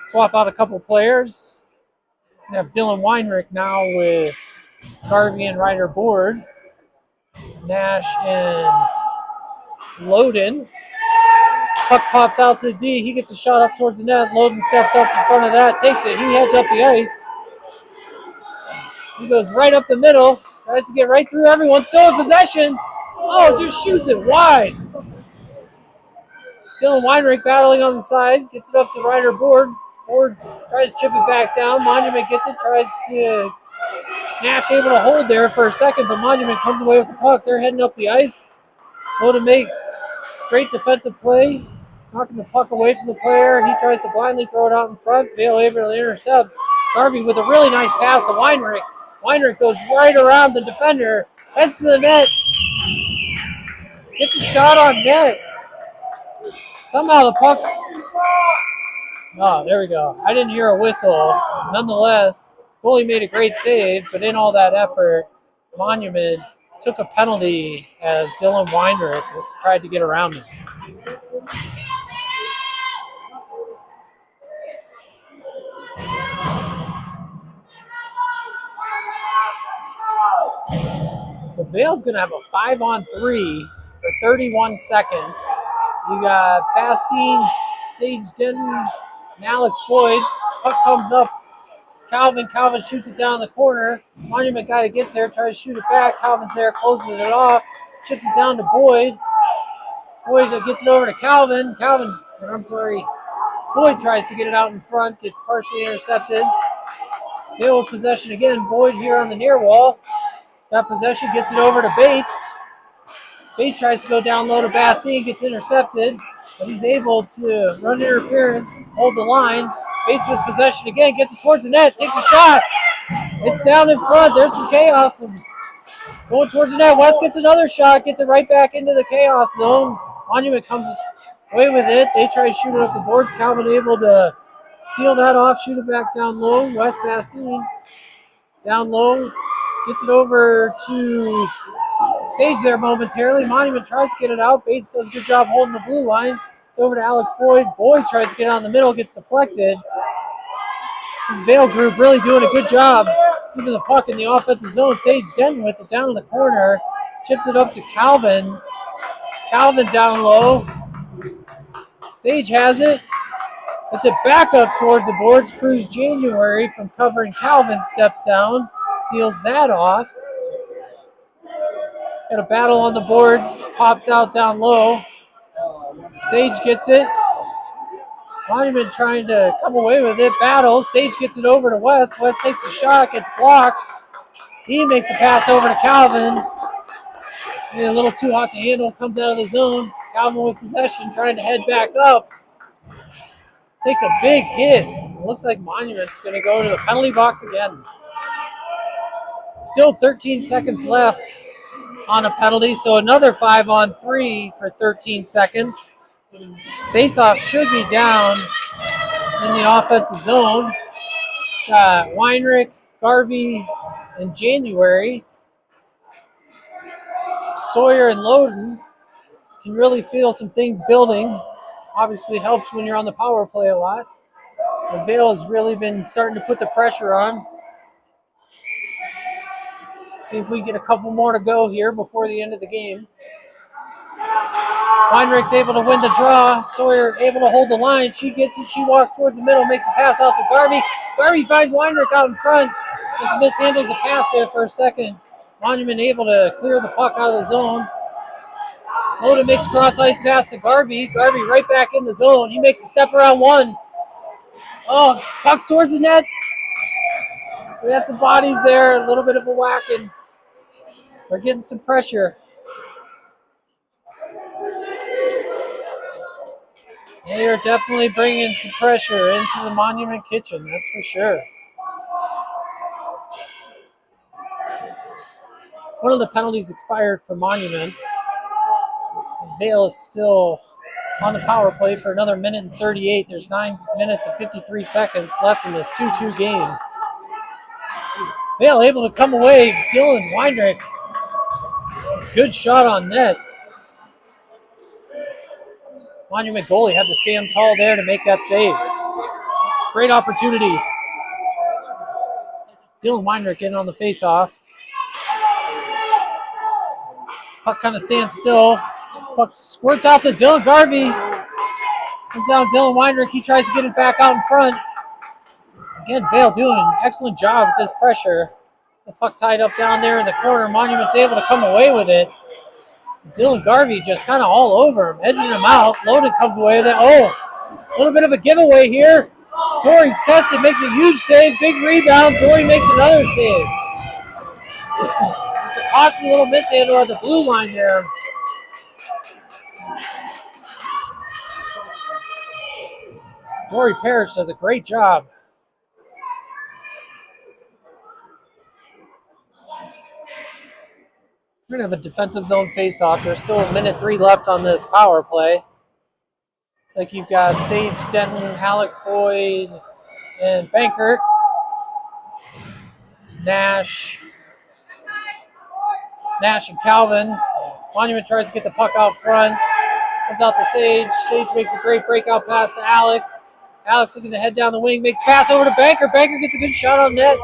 swap out a couple players. We have Dylan Weinrich now with Garvey and Ryder Board. Nash and Loden. Puck pops out to D. He gets a shot up towards the net. Loden steps up in front of that, takes it. He heads up the ice. He goes right up the middle. Tries to get right through everyone. Still in possession. Oh, just shoots it wide. Dylan Weinrich battling on the side. Gets it up to Ryder Board. Board tries to chip it back down. Monument gets it. Tries to... Nash able to hold there for a second, but Monument comes away with the puck. They're heading up the ice. Loden make great defensive play. Knocking the puck away from the player. He tries to blindly throw it out in front. Vale able to intercept. Garvey with a really nice pass to Weinrich. Weinrich goes right around the defender. Heads to the net. Gets a shot on net. Somehow the puck... Oh, there we go. I didn't hear a whistle. Nonetheless, goalie made a great save, but in all that effort, Monument took a penalty as Dylan Weinrich tried to get around him. So Vale's going to have a 5-on-3 for 31 seconds. You got Bastine, Sage Denton, and Alex Boyd. Puck comes up. It's Calvin. Calvin shoots it down the corner. Monument guy gets there, tries to shoot it back. Calvin's there, closes it off. Chips it down to Boyd. Boyd gets it over to Calvin. Boyd tries to get it out in front. Gets partially intercepted. Vale with possession again. Boyd here on the near wall. Got possession, gets it over to Bates. Bates tries to go down low to Bastine, gets intercepted, but he's able to run interference, hold the line. Bates with possession again, gets it towards the net, takes a shot. It's down in front. There's some chaos. Going towards the net. West gets another shot, gets it right back into the chaos zone. Monument comes away with it. They try to shoot it up the boards. Calvin able to seal that off, shoot it back down low. West Bastine down low. Gets it over to Sage there momentarily. Monument tries to get it out. Bates does a good job holding the blue line. It's over to Alex Boyd. Boyd tries to get out in the middle, gets deflected. This Vale group really doing a good job keeping the puck in the offensive zone. Sage Denton with it down in the corner. Chips it up to Calvin. Calvin down low. Sage has it. It's a back up towards the boards. Cruz January from covering Calvin steps down. Seals that off. Got a battle on the boards. Pops out down low. Sage gets it. Monument trying to come away with it. Battles. Sage gets it over to West. West takes a shot. Gets blocked. He makes a pass over to Calvin. And a little too hot to handle. Comes out of the zone. Calvin with possession. Trying to head back up. Takes a big hit. Looks like Monument's going to go to the penalty box again. Still 13 seconds left on a penalty, so another 5-on-3 for 13 seconds. Faceoff should be down in the offensive zone. Got Weinrich, Garvey, and January. Sawyer and Loden can really feel some things building. Obviously helps when you're on the power play a lot. The Vale has really been starting to put the pressure on. See if we get a couple more to go here before the end of the game. Weinrich's able to win the draw. Sawyer able to hold the line. She gets it. She walks towards the middle, makes a pass out to Garvey. Garvey finds Weinrich out in front. Just mishandles the pass there for a second. Monument able to clear the puck out of the zone. Loda makes cross ice pass to Garvey. Garvey right back in the zone. He makes a step around one. Oh, puck towards the net. We had some bodies there, a little bit of a whacking. We're getting some pressure. They are definitely bringing some pressure into the Monument kitchen, that's for sure. One of the penalties expired for Monument. Vale is still on the power play for another minute and 38. There's 9 minutes and 53 seconds left in this 2-2 game. Vale able to come away. Dylan Weinrich. Good shot on net. Monument goalie had to stand tall there to make that save. Great opportunity. Dylan Weinrich in on the face-off. Puck kind of stands still. Puck squirts out to Dylan Garvey. Comes down Dylan Weinrich. He tries to get it back out in front. Again, Vale doing an excellent job with this pressure. The puck tied up down there in the corner. Monument's able to come away with it. Dylan Garvey just kind of all over him, edging him out. Loden comes away with it. Oh, a little bit of a giveaway here. Dory's tested, makes a huge save. Big rebound. Dory makes another save. Just a costly little mishandle at the blue line there. Dory Parrish does a great job. We're going to have a defensive zone face-off. There's still a minute 3 left on this power play. It's like you've got Sage Denton, Alex Boyd, and Bankert. Nash and Calvin. Monument tries to get the puck out front. Comes out to Sage. Sage makes a great breakout pass to Alex. Alex looking to head down the wing. Makes a pass over to Banker. Banker gets a good shot on net.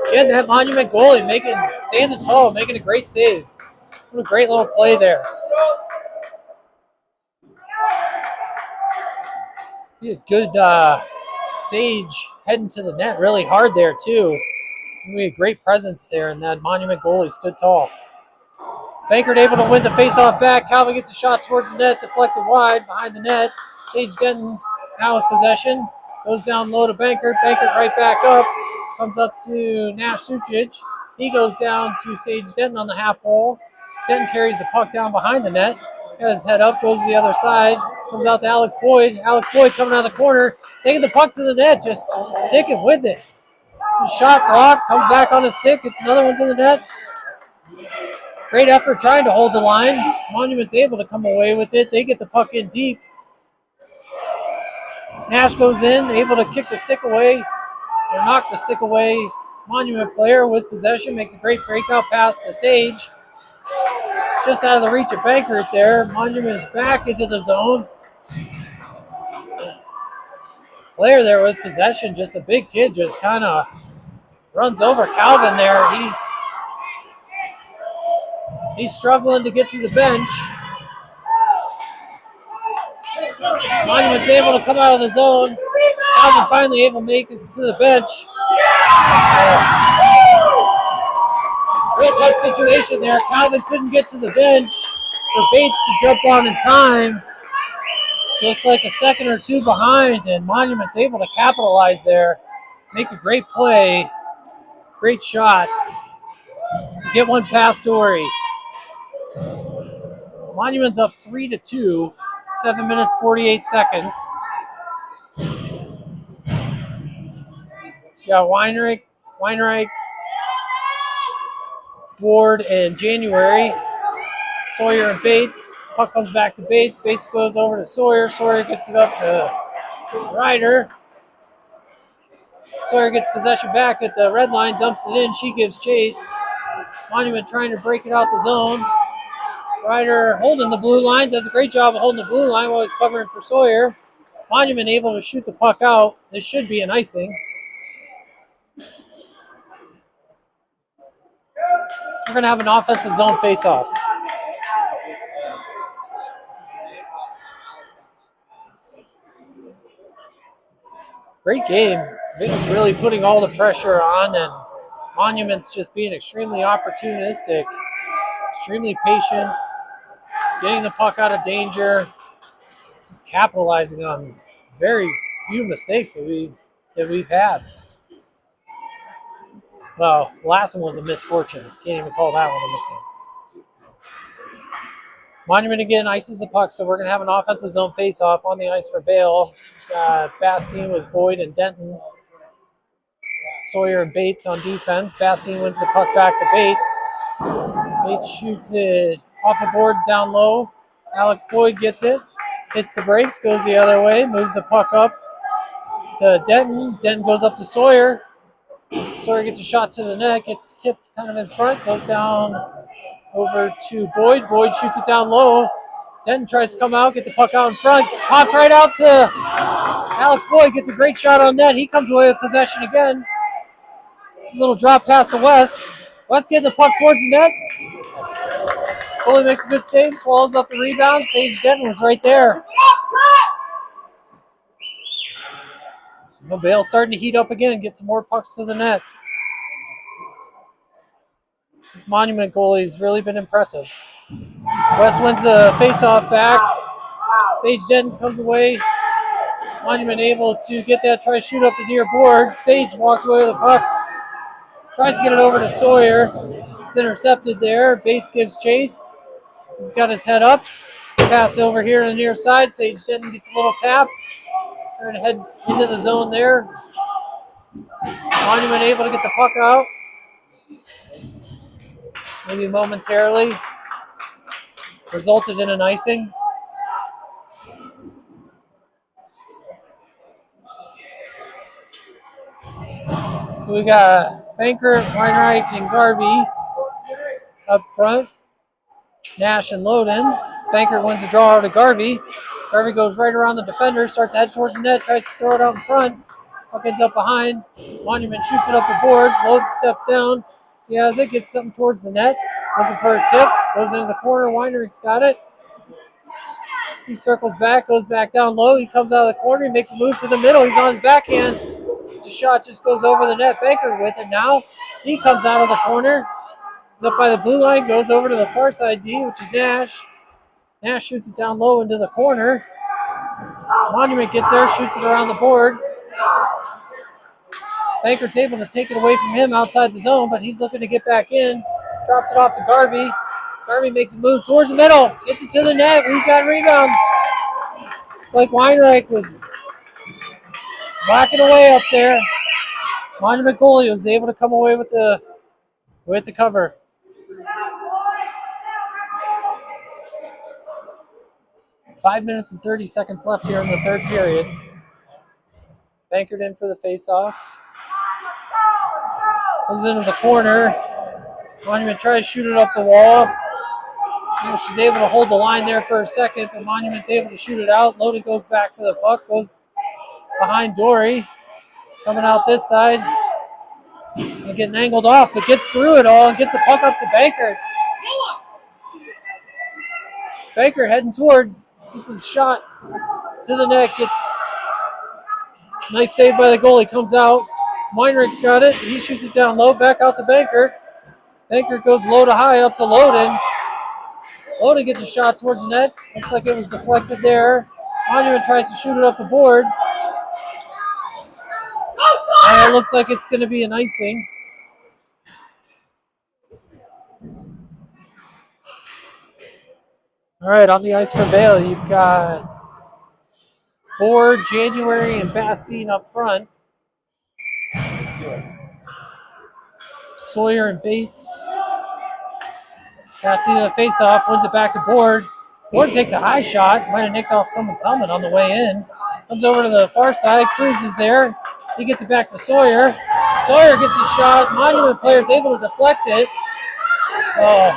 Again, that Monument goalie standing tall, making a great save. What a great little play there. A good Sage heading to the net really hard there, too. We had great presence there, and that Monument goalie stood tall. Bankert able to win the faceoff back. Calvin gets a shot towards the net, deflected wide behind the net. Sage Denton now with possession. Goes down low to Bankert. Bankert right back up. Comes up to Nash Sucic. He goes down to Sage Denton on the half wall. Denton carries the puck down behind the net. Got his head up, goes to the other side. Comes out to Alex Boyd. Alex Boyd coming out of the corner. Taking the puck to the net, just sticking with it. Shot block, comes back on a stick. It's another one to the net. Great effort trying to hold the line. Monument's able to come away with it. They get the puck in deep. Nash goes in, able to kick the stick away, or knock the stick away. Monument player with possession makes a great breakout pass to Sage. Just out of the reach of Bankert there. Monument is back into the zone. Player there with possession, just a big kid, just kind of runs over Calvin there. He's struggling to get to the bench. Monument's able to come out of the zone. Calvin finally able to make it to the bench. Real tough situation there. Calvin couldn't get to the bench for Bates to jump on in time. Just like a second or two behind, and Monument's able to capitalize there. Make a great play. Great shot. Get one past Dory. Monument's up 3-2. 7 minutes, 48 seconds. Got Weinreich, Ward, and January. Sawyer and Bates. Puck comes back to Bates. Bates goes over to Sawyer. Sawyer gets it up to Ryder. Sawyer gets possession back at the red line, dumps it in. She gives chase. Monument trying to break it out the zone. Ryder holding the blue line, does a great job of holding the blue line while he's covering for Sawyer. Monument able to shoot the puck out. This should be an icing. So we're going to have an offensive zone face-off. Great game. Vinton's really putting all the pressure on, and Monument's just being extremely opportunistic, extremely patient, getting the puck out of danger, just capitalizing on very few mistakes that we've had. Well, the last one was a misfortune. Can't even call that one a mistake. Monument again ices the puck, so we're going to have an offensive zone face-off on the ice for Vail. Bastien with Boyd and Denton. Sawyer and Bates on defense. Bastien wins the puck back to Bates. Bates shoots it off the boards down low. Alex Boyd gets it, hits the brakes, goes the other way, moves the puck up to Denton. Denton goes up to Sawyer. Sawyer gets a shot to the net, gets tipped kind of in front, goes down over to Boyd. Boyd shoots it down low. Denton tries to come out, get the puck out in front, pops right out to Alex Boyd, gets a great shot on net. He comes away with possession again. A little drop pass to Wes. Wes getting the puck towards the net. Goalie makes a good save, swallows up the rebound. Sage Denton was right there. Bale's starting to heat up again, get some more pucks to the net. This Monument goalie's really been impressive. West wins the face-off back. Sage Denton comes away. Monument able to get that, try to shoot up the near board. Sage walks away with the puck. Tries to get it over to Sawyer. It's intercepted there. Bates gives chase. He's got his head up. Pass over here on the near side. Sage Denton gets a little tap. Trying to head into the zone there. Monument able to get the puck out. Maybe momentarily. Resulted in an icing. So we got Banker, Weinreich, and Garvey up front. Nash and Loden. Banker wins the draw to Garvey. Garvey goes right around the defender, starts to head towards the net, tries to throw it out in front. Puck ends up behind. Monument shoots it up the boards. Loden steps down. He has it, gets something towards the net. Looking for a tip. Goes into the corner. Weinreich's got it. He circles back, goes back down low. He comes out of the corner. He makes a move to the middle. He's on his backhand. The shot just goes over the net. Banker with it now. He comes out of the corner. He's up by the blue line, goes over to the far side D, which is Nash. Nash shoots it down low into the corner. Monument gets there, shoots it around the boards. Banker's able to take it away from him outside the zone, but he's looking to get back in. Drops it off to Garvey. Garvey makes a move towards the middle. Gets it to the net. We've got rebounds. Like Weinreich was whacking away up there. Monument goalie was able to come away with the cover. Five minutes and 30 seconds left here in the third period. Bankered in for the face-off. Goes into the corner. Monument tries to shoot it up the wall. She's able to hold the line there for a second, but Monument's able to shoot it out. Loden goes back for the puck, goes behind Dory. Coming out this side. And getting angled off, but gets through it all and gets the puck up to Banker. Banker heading towards, gets him shot to the net, gets nice save by the goalie, comes out. Weinreich's got it, he shoots it down low, back out to Banker. Banker goes low to high up to Loden. Loden gets a shot towards the net, looks like it was deflected there. Monument tries to shoot it up the boards. And it looks like it's going to be an icing. All right, on the ice for Vail, you've got Ford, January, and Bastien up front. Sawyer and Bates. Bastien in the face-off, wins it back to Board. Board takes a high shot, might have nicked off someone's helmet on the way in. Comes over to the far side, Cruz is there. He gets it back to Sawyer. Sawyer gets a shot. Monument player is able to deflect it. Oh,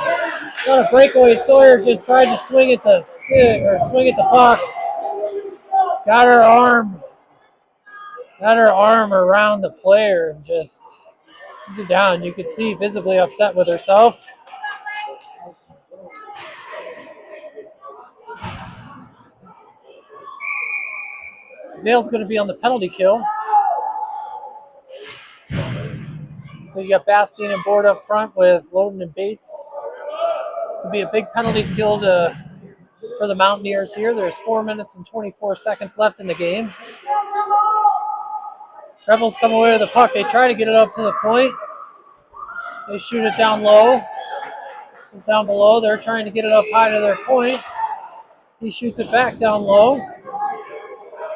not a breakaway. Sawyer just tried to swing at the stick or swing at the puck. Got her arm around the player and just took it down. You could see visibly upset with herself. Vail's going to be on the penalty kill. So So you got Bastien and Board up front with Loden and Bates. This will be a big penalty kill for the Mountaineers here. There's 4 minutes and 24 seconds left in the game. Rebels come away with the puck. They try to get it up to the point. They shoot it down low. It's down below. They're trying to get it up high to their point. He shoots it back down low.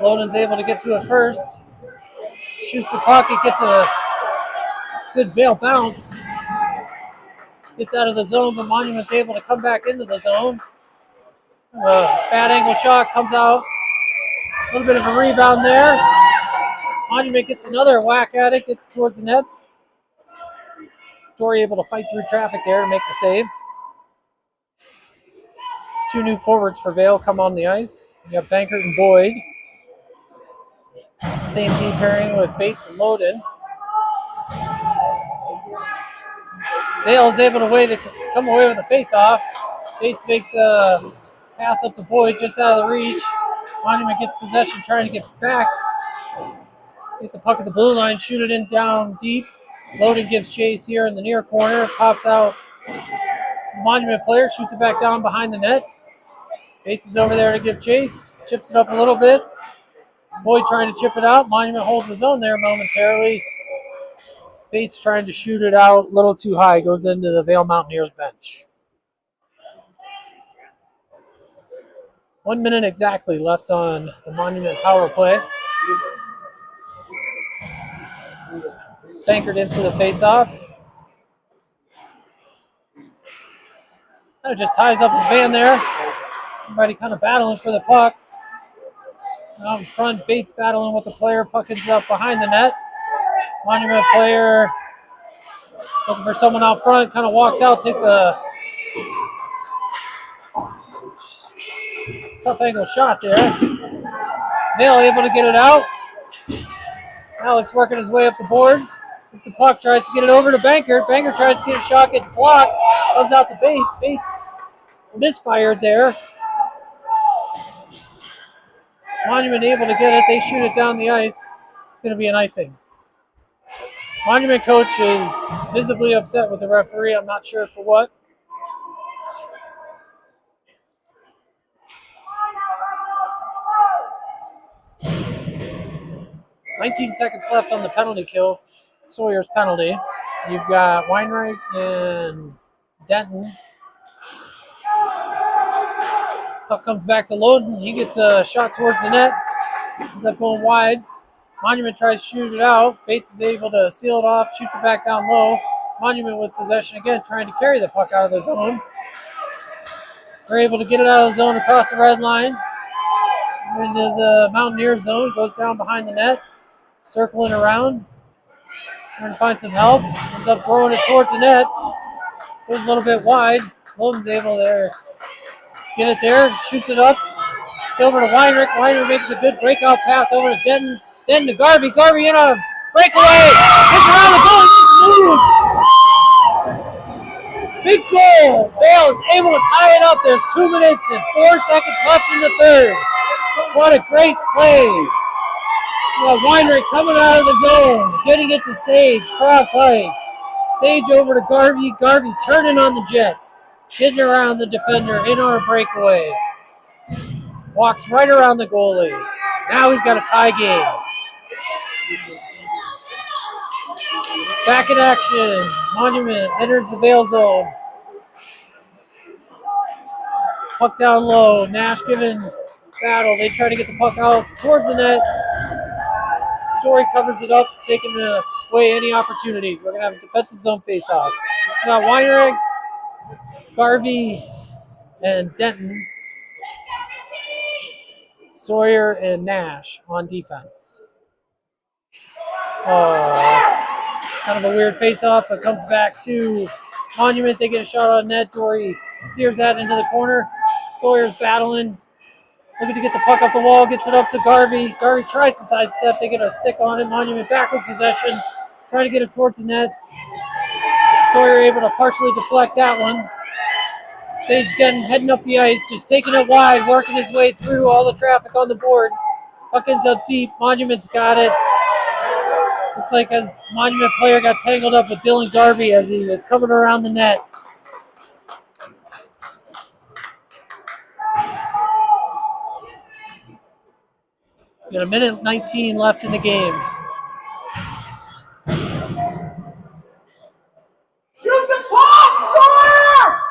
Loden's able to get to it first. Shoots the puck. It gets a good Vail bounce. Gets out of the zone, but Monument's able to come back into the zone. Bad angle shot comes out. A little bit of a rebound there. Monument gets another whack at it, gets towards the net. Dory able to fight through traffic there to make the save. 2 new forwards for Vail come on the ice. You got Bankert and Boyd. Same team pairing with Bates and Loden. Vail is able to come away with a face-off. Bates makes a pass up to Boyd just out of the reach. Monument gets possession, trying to get back. Get the puck at the blue line, shoot it in down deep. Loden gives chase here in the near corner. Pops out to the Monument player, shoots it back down behind the net. Bates is over there to give chase. Chips it up a little bit. Boyd trying to chip it out. Monument holds his own there momentarily. Bates trying to shoot it out a little too high. Goes into the Vail Mountaineers bench. 1 minute exactly left on the Monument power play. Bankert in for the face-off. Kind of just ties up his man there. Everybody kind of battling for the puck. Out in front, Bates battling with the player. Puck ends up behind the net. Monument player looking for someone out front. Kind of walks out, takes a tough angle shot there. Vail able to get it out. Alex working his way up the boards. Gets the puck, tries to get it over to Bankert. Bankert tries to get a shot, gets blocked. Comes out to Bates. Bates misfired there. Monument able to get it. They shoot it down the ice. It's going to be an icing. Monument coach is visibly upset with the referee. I'm not sure for what. "19 seconds left on the penalty kill. Sawyer's penalty. You've got Weinreich and Denton. Puck comes back to Loden. He gets a shot towards the net. Ends up going wide. Monument tries to shoot it out. Bates is able to seal it off, shoots it back down low. Monument with possession again, trying to carry the puck out of the zone. They're able to get it out of the zone across the red line. Into the Mountaineers zone, goes down behind the net. Circling around. Trying to find some help. Ends up throwing it towards the net. Goes a little bit wide. Loden's able to get it there. Shoots it up. It's over to Weinrich. Weinrich makes a good breakout pass over to Denton. Denton to Garvey. Garvey in a breakaway. Gets around the goal. Big goal. Vail is able to tie it up. There's 2 minutes and 4 seconds left in the third. What a great play. Weinrich coming out of the zone, getting it to Sage, cross ice. Sage over to Garvey. Garvey turning on the Jets, getting around the defender in our breakaway. Walks right around the goalie. Now we've got a tie game. Back in action. Monument enters the Vail zone. Puck down low. Nash giving battle. They try to get the puck out towards the net. Dory covers it up, taking away any opportunities. We're going to have a defensive zone face-off. We got Weinrich, Garvey, and Denton. Sawyer and Nash on defense. Oh, that's kind of a weird face-off, but comes back to Monument. They get a shot on net. Dory steers that into the corner. Sawyer's battling. Looking to get the puck up the wall, gets it up to Garvey. Garvey tries to sidestep. They get a stick on it. Monument back with possession. Trying to get it towards the net. Sawyer able to partially deflect that one. Sage Denton heading up the ice, just taking it wide, working his way through all the traffic on the boards. Puck ends up deep. Monument's got it. Looks like as Monument player got tangled up with Dylan Garvey as he was coming around the net. We got a minute 19 left in the game. Shoot the puck! Fire!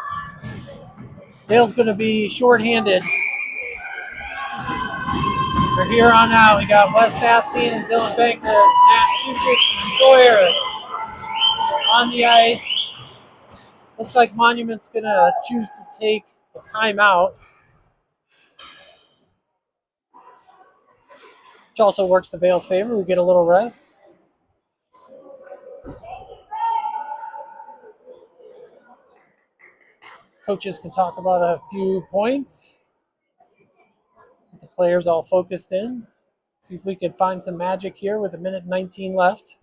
Dale's going to be shorthanded. For here on out, we got Wes Bastien and Dylan Banker, Matt Suchich and Sawyer on the ice. Looks like Monument's going to choose to take a timeout, which also works to Vale's favor. We get a little rest. Coaches can talk about a few points. Get the players all focused in. See if we can find some magic here with a minute 19 left.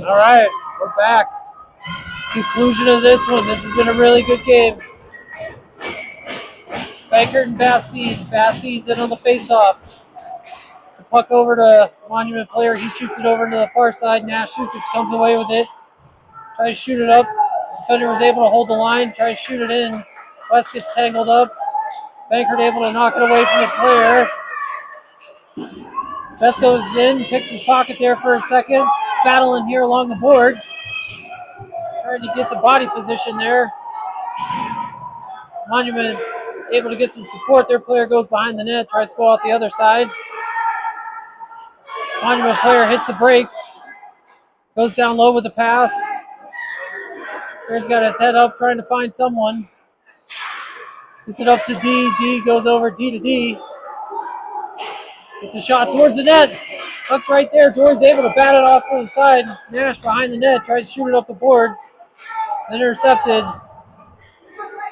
All right, we're back. Conclusion of this one. This has been a really good game. Bankert and Bastien. Bastien's in on the face-off. The puck over to Monument player. He shoots it over to the far side. Nash shoots it, comes away with it. Tries to shoot it up. Defender was able to hold the line. Tries to shoot it in. West gets tangled up. Bankert able to knock it away from the player. Best goes in, picks his pocket there for a second. He's battling here along the boards. Trying to get some body position there. Monument able to get some support. Their player goes behind the net, tries to go out the other side. Monument player hits the brakes. Goes down low with the pass. Player's got his head up, trying to find someone. Gets it up to D. D goes over D to D. Gets a shot towards the net. Puck's right there. Dory's able to bat it off to the side. Nash behind the net tries to shoot it up the boards. It's intercepted.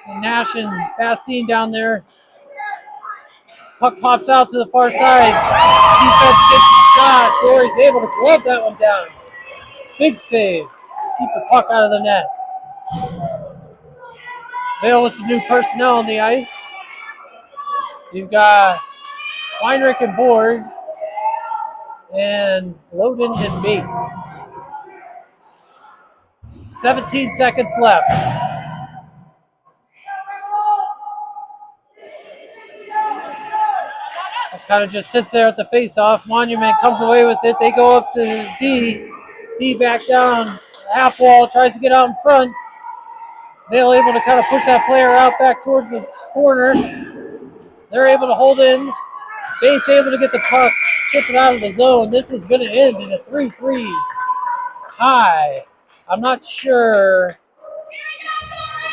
And Nash and Bastien down there. Puck pops out to the far side. Defense gets a shot. Dory's able to glove that one down. Big save. Keep the puck out of the net. Vale with some new personnel on the ice. You've got Weinrich and Borg and Loden and Bates. 17 seconds left. It kind of just sits there at the face-off. Monument comes away with it. They go up to D. D back down half wall, tries to get out in front. They're able to kind of push that player out back towards the corner. They're able to hold in. Bates able to get the puck, chip it out of the zone. This one's going to end in a 3-3 tie. I'm not sure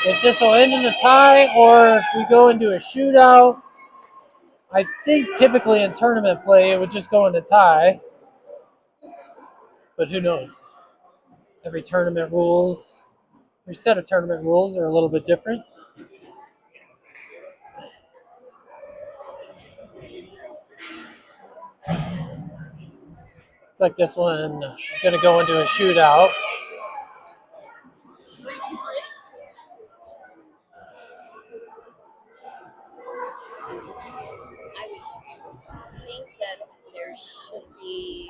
if this will end in a tie or if we go into a shootout. I think typically in tournament play it would just go into tie. But who knows? Every tournament rules, every set of tournament rules are a little bit different. Looks like this one is going to go into a shootout. I would think that there should be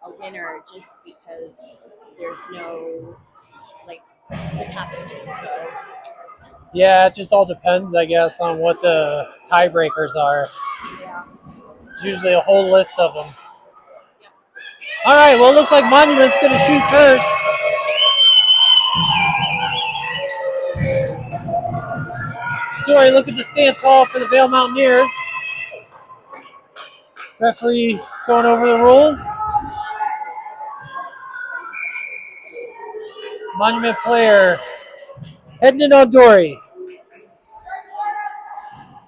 a winner just because there's no, like, the top two teams go. Yeah, it just all depends, I guess, on what the tiebreakers are. Yeah. It's usually a whole list of them. All right, well, it looks like Monument's going to shoot first. Dory looking to stand tall for the Vail Mountaineers. Referee going over the rules. Monument player heading in on Dory.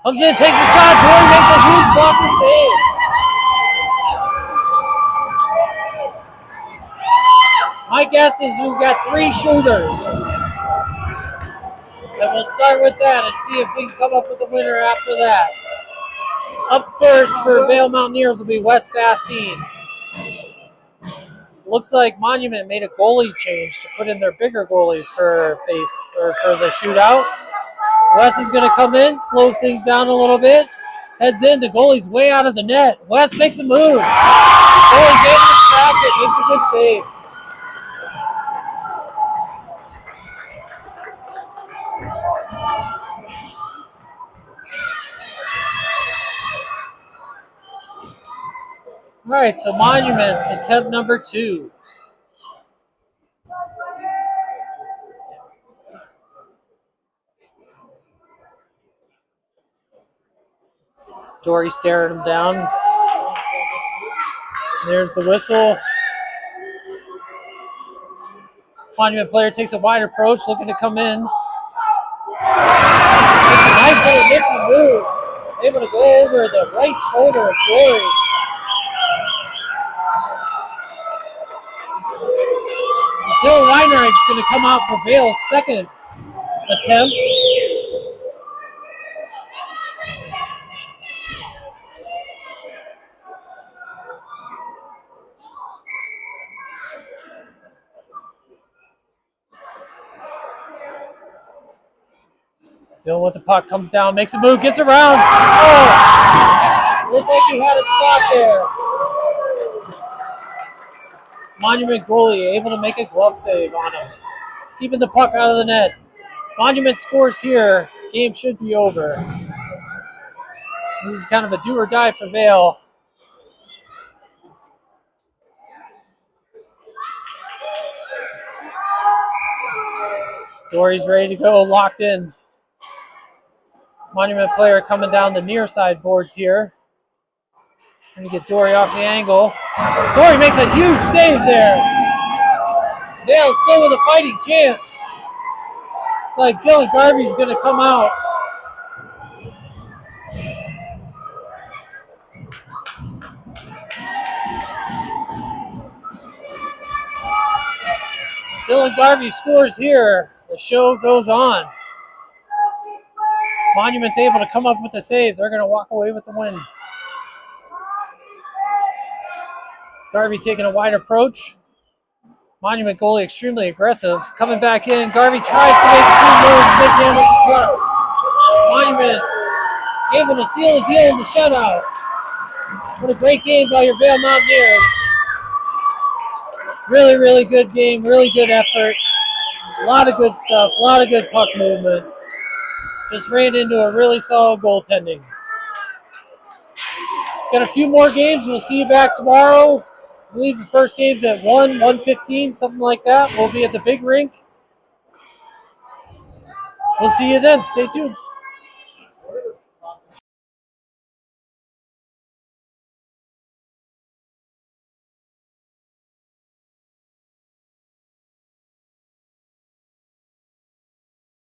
Comes in, takes a shot. Dory makes a huge blocker save. My guess is we've got 3 shooters. And we'll start with that and see if we can come up with a winner after that. Up first for Vail Mountaineers will be Wes Bastine. Looks like Monument made a goalie change to put in their bigger goalie for the shootout. Wes is going to come in, slows things down a little bit, heads in. The goalie's way out of the net. Wes makes a move. Goalie's able to stop it, makes a good save. All right, so Monuments, attempt number 2. Dory staring him down. There's the whistle. Monument player takes a wide approach, looking to come in. It's a nice little nifty move. Able to go over the right shoulder of Dory. Dylan Weinreich going to come out for Vail's second attempt. Dylan with the puck, comes down, makes a move, gets around. Oh! Looked like he had a spot there. Monument goalie able to make a glove save on him. Keeping the puck out of the net. Monument scores here. Game should be over. This is kind of a do or die for Vail. Dory's ready to go, locked in. Monument player coming down the near side boards here. Trying to get Dory off the angle. Dory makes a huge save there. Vail still with a fighting chance. It's like Dylan Garvey's going to come out. Dylan Garvey scores here. The show goes on. Monument's able to come up with the save. They're going to walk away with the win. Garvey taking a wide approach. Monument goalie extremely aggressive. Coming back in. Garvey tries to make 2 moves. Mishandles the puck. Monument able to seal the deal in the shutout. What a great game by your Vail Mountaineers. Really, really good game. Really good effort. A lot of good stuff. A lot of good puck movement. Just ran into a really solid goaltending. Got a few more games. We'll see you back tomorrow. I believe the first game's at 1:15, something like that. We'll be at the big rink. We'll see you then. Stay tuned.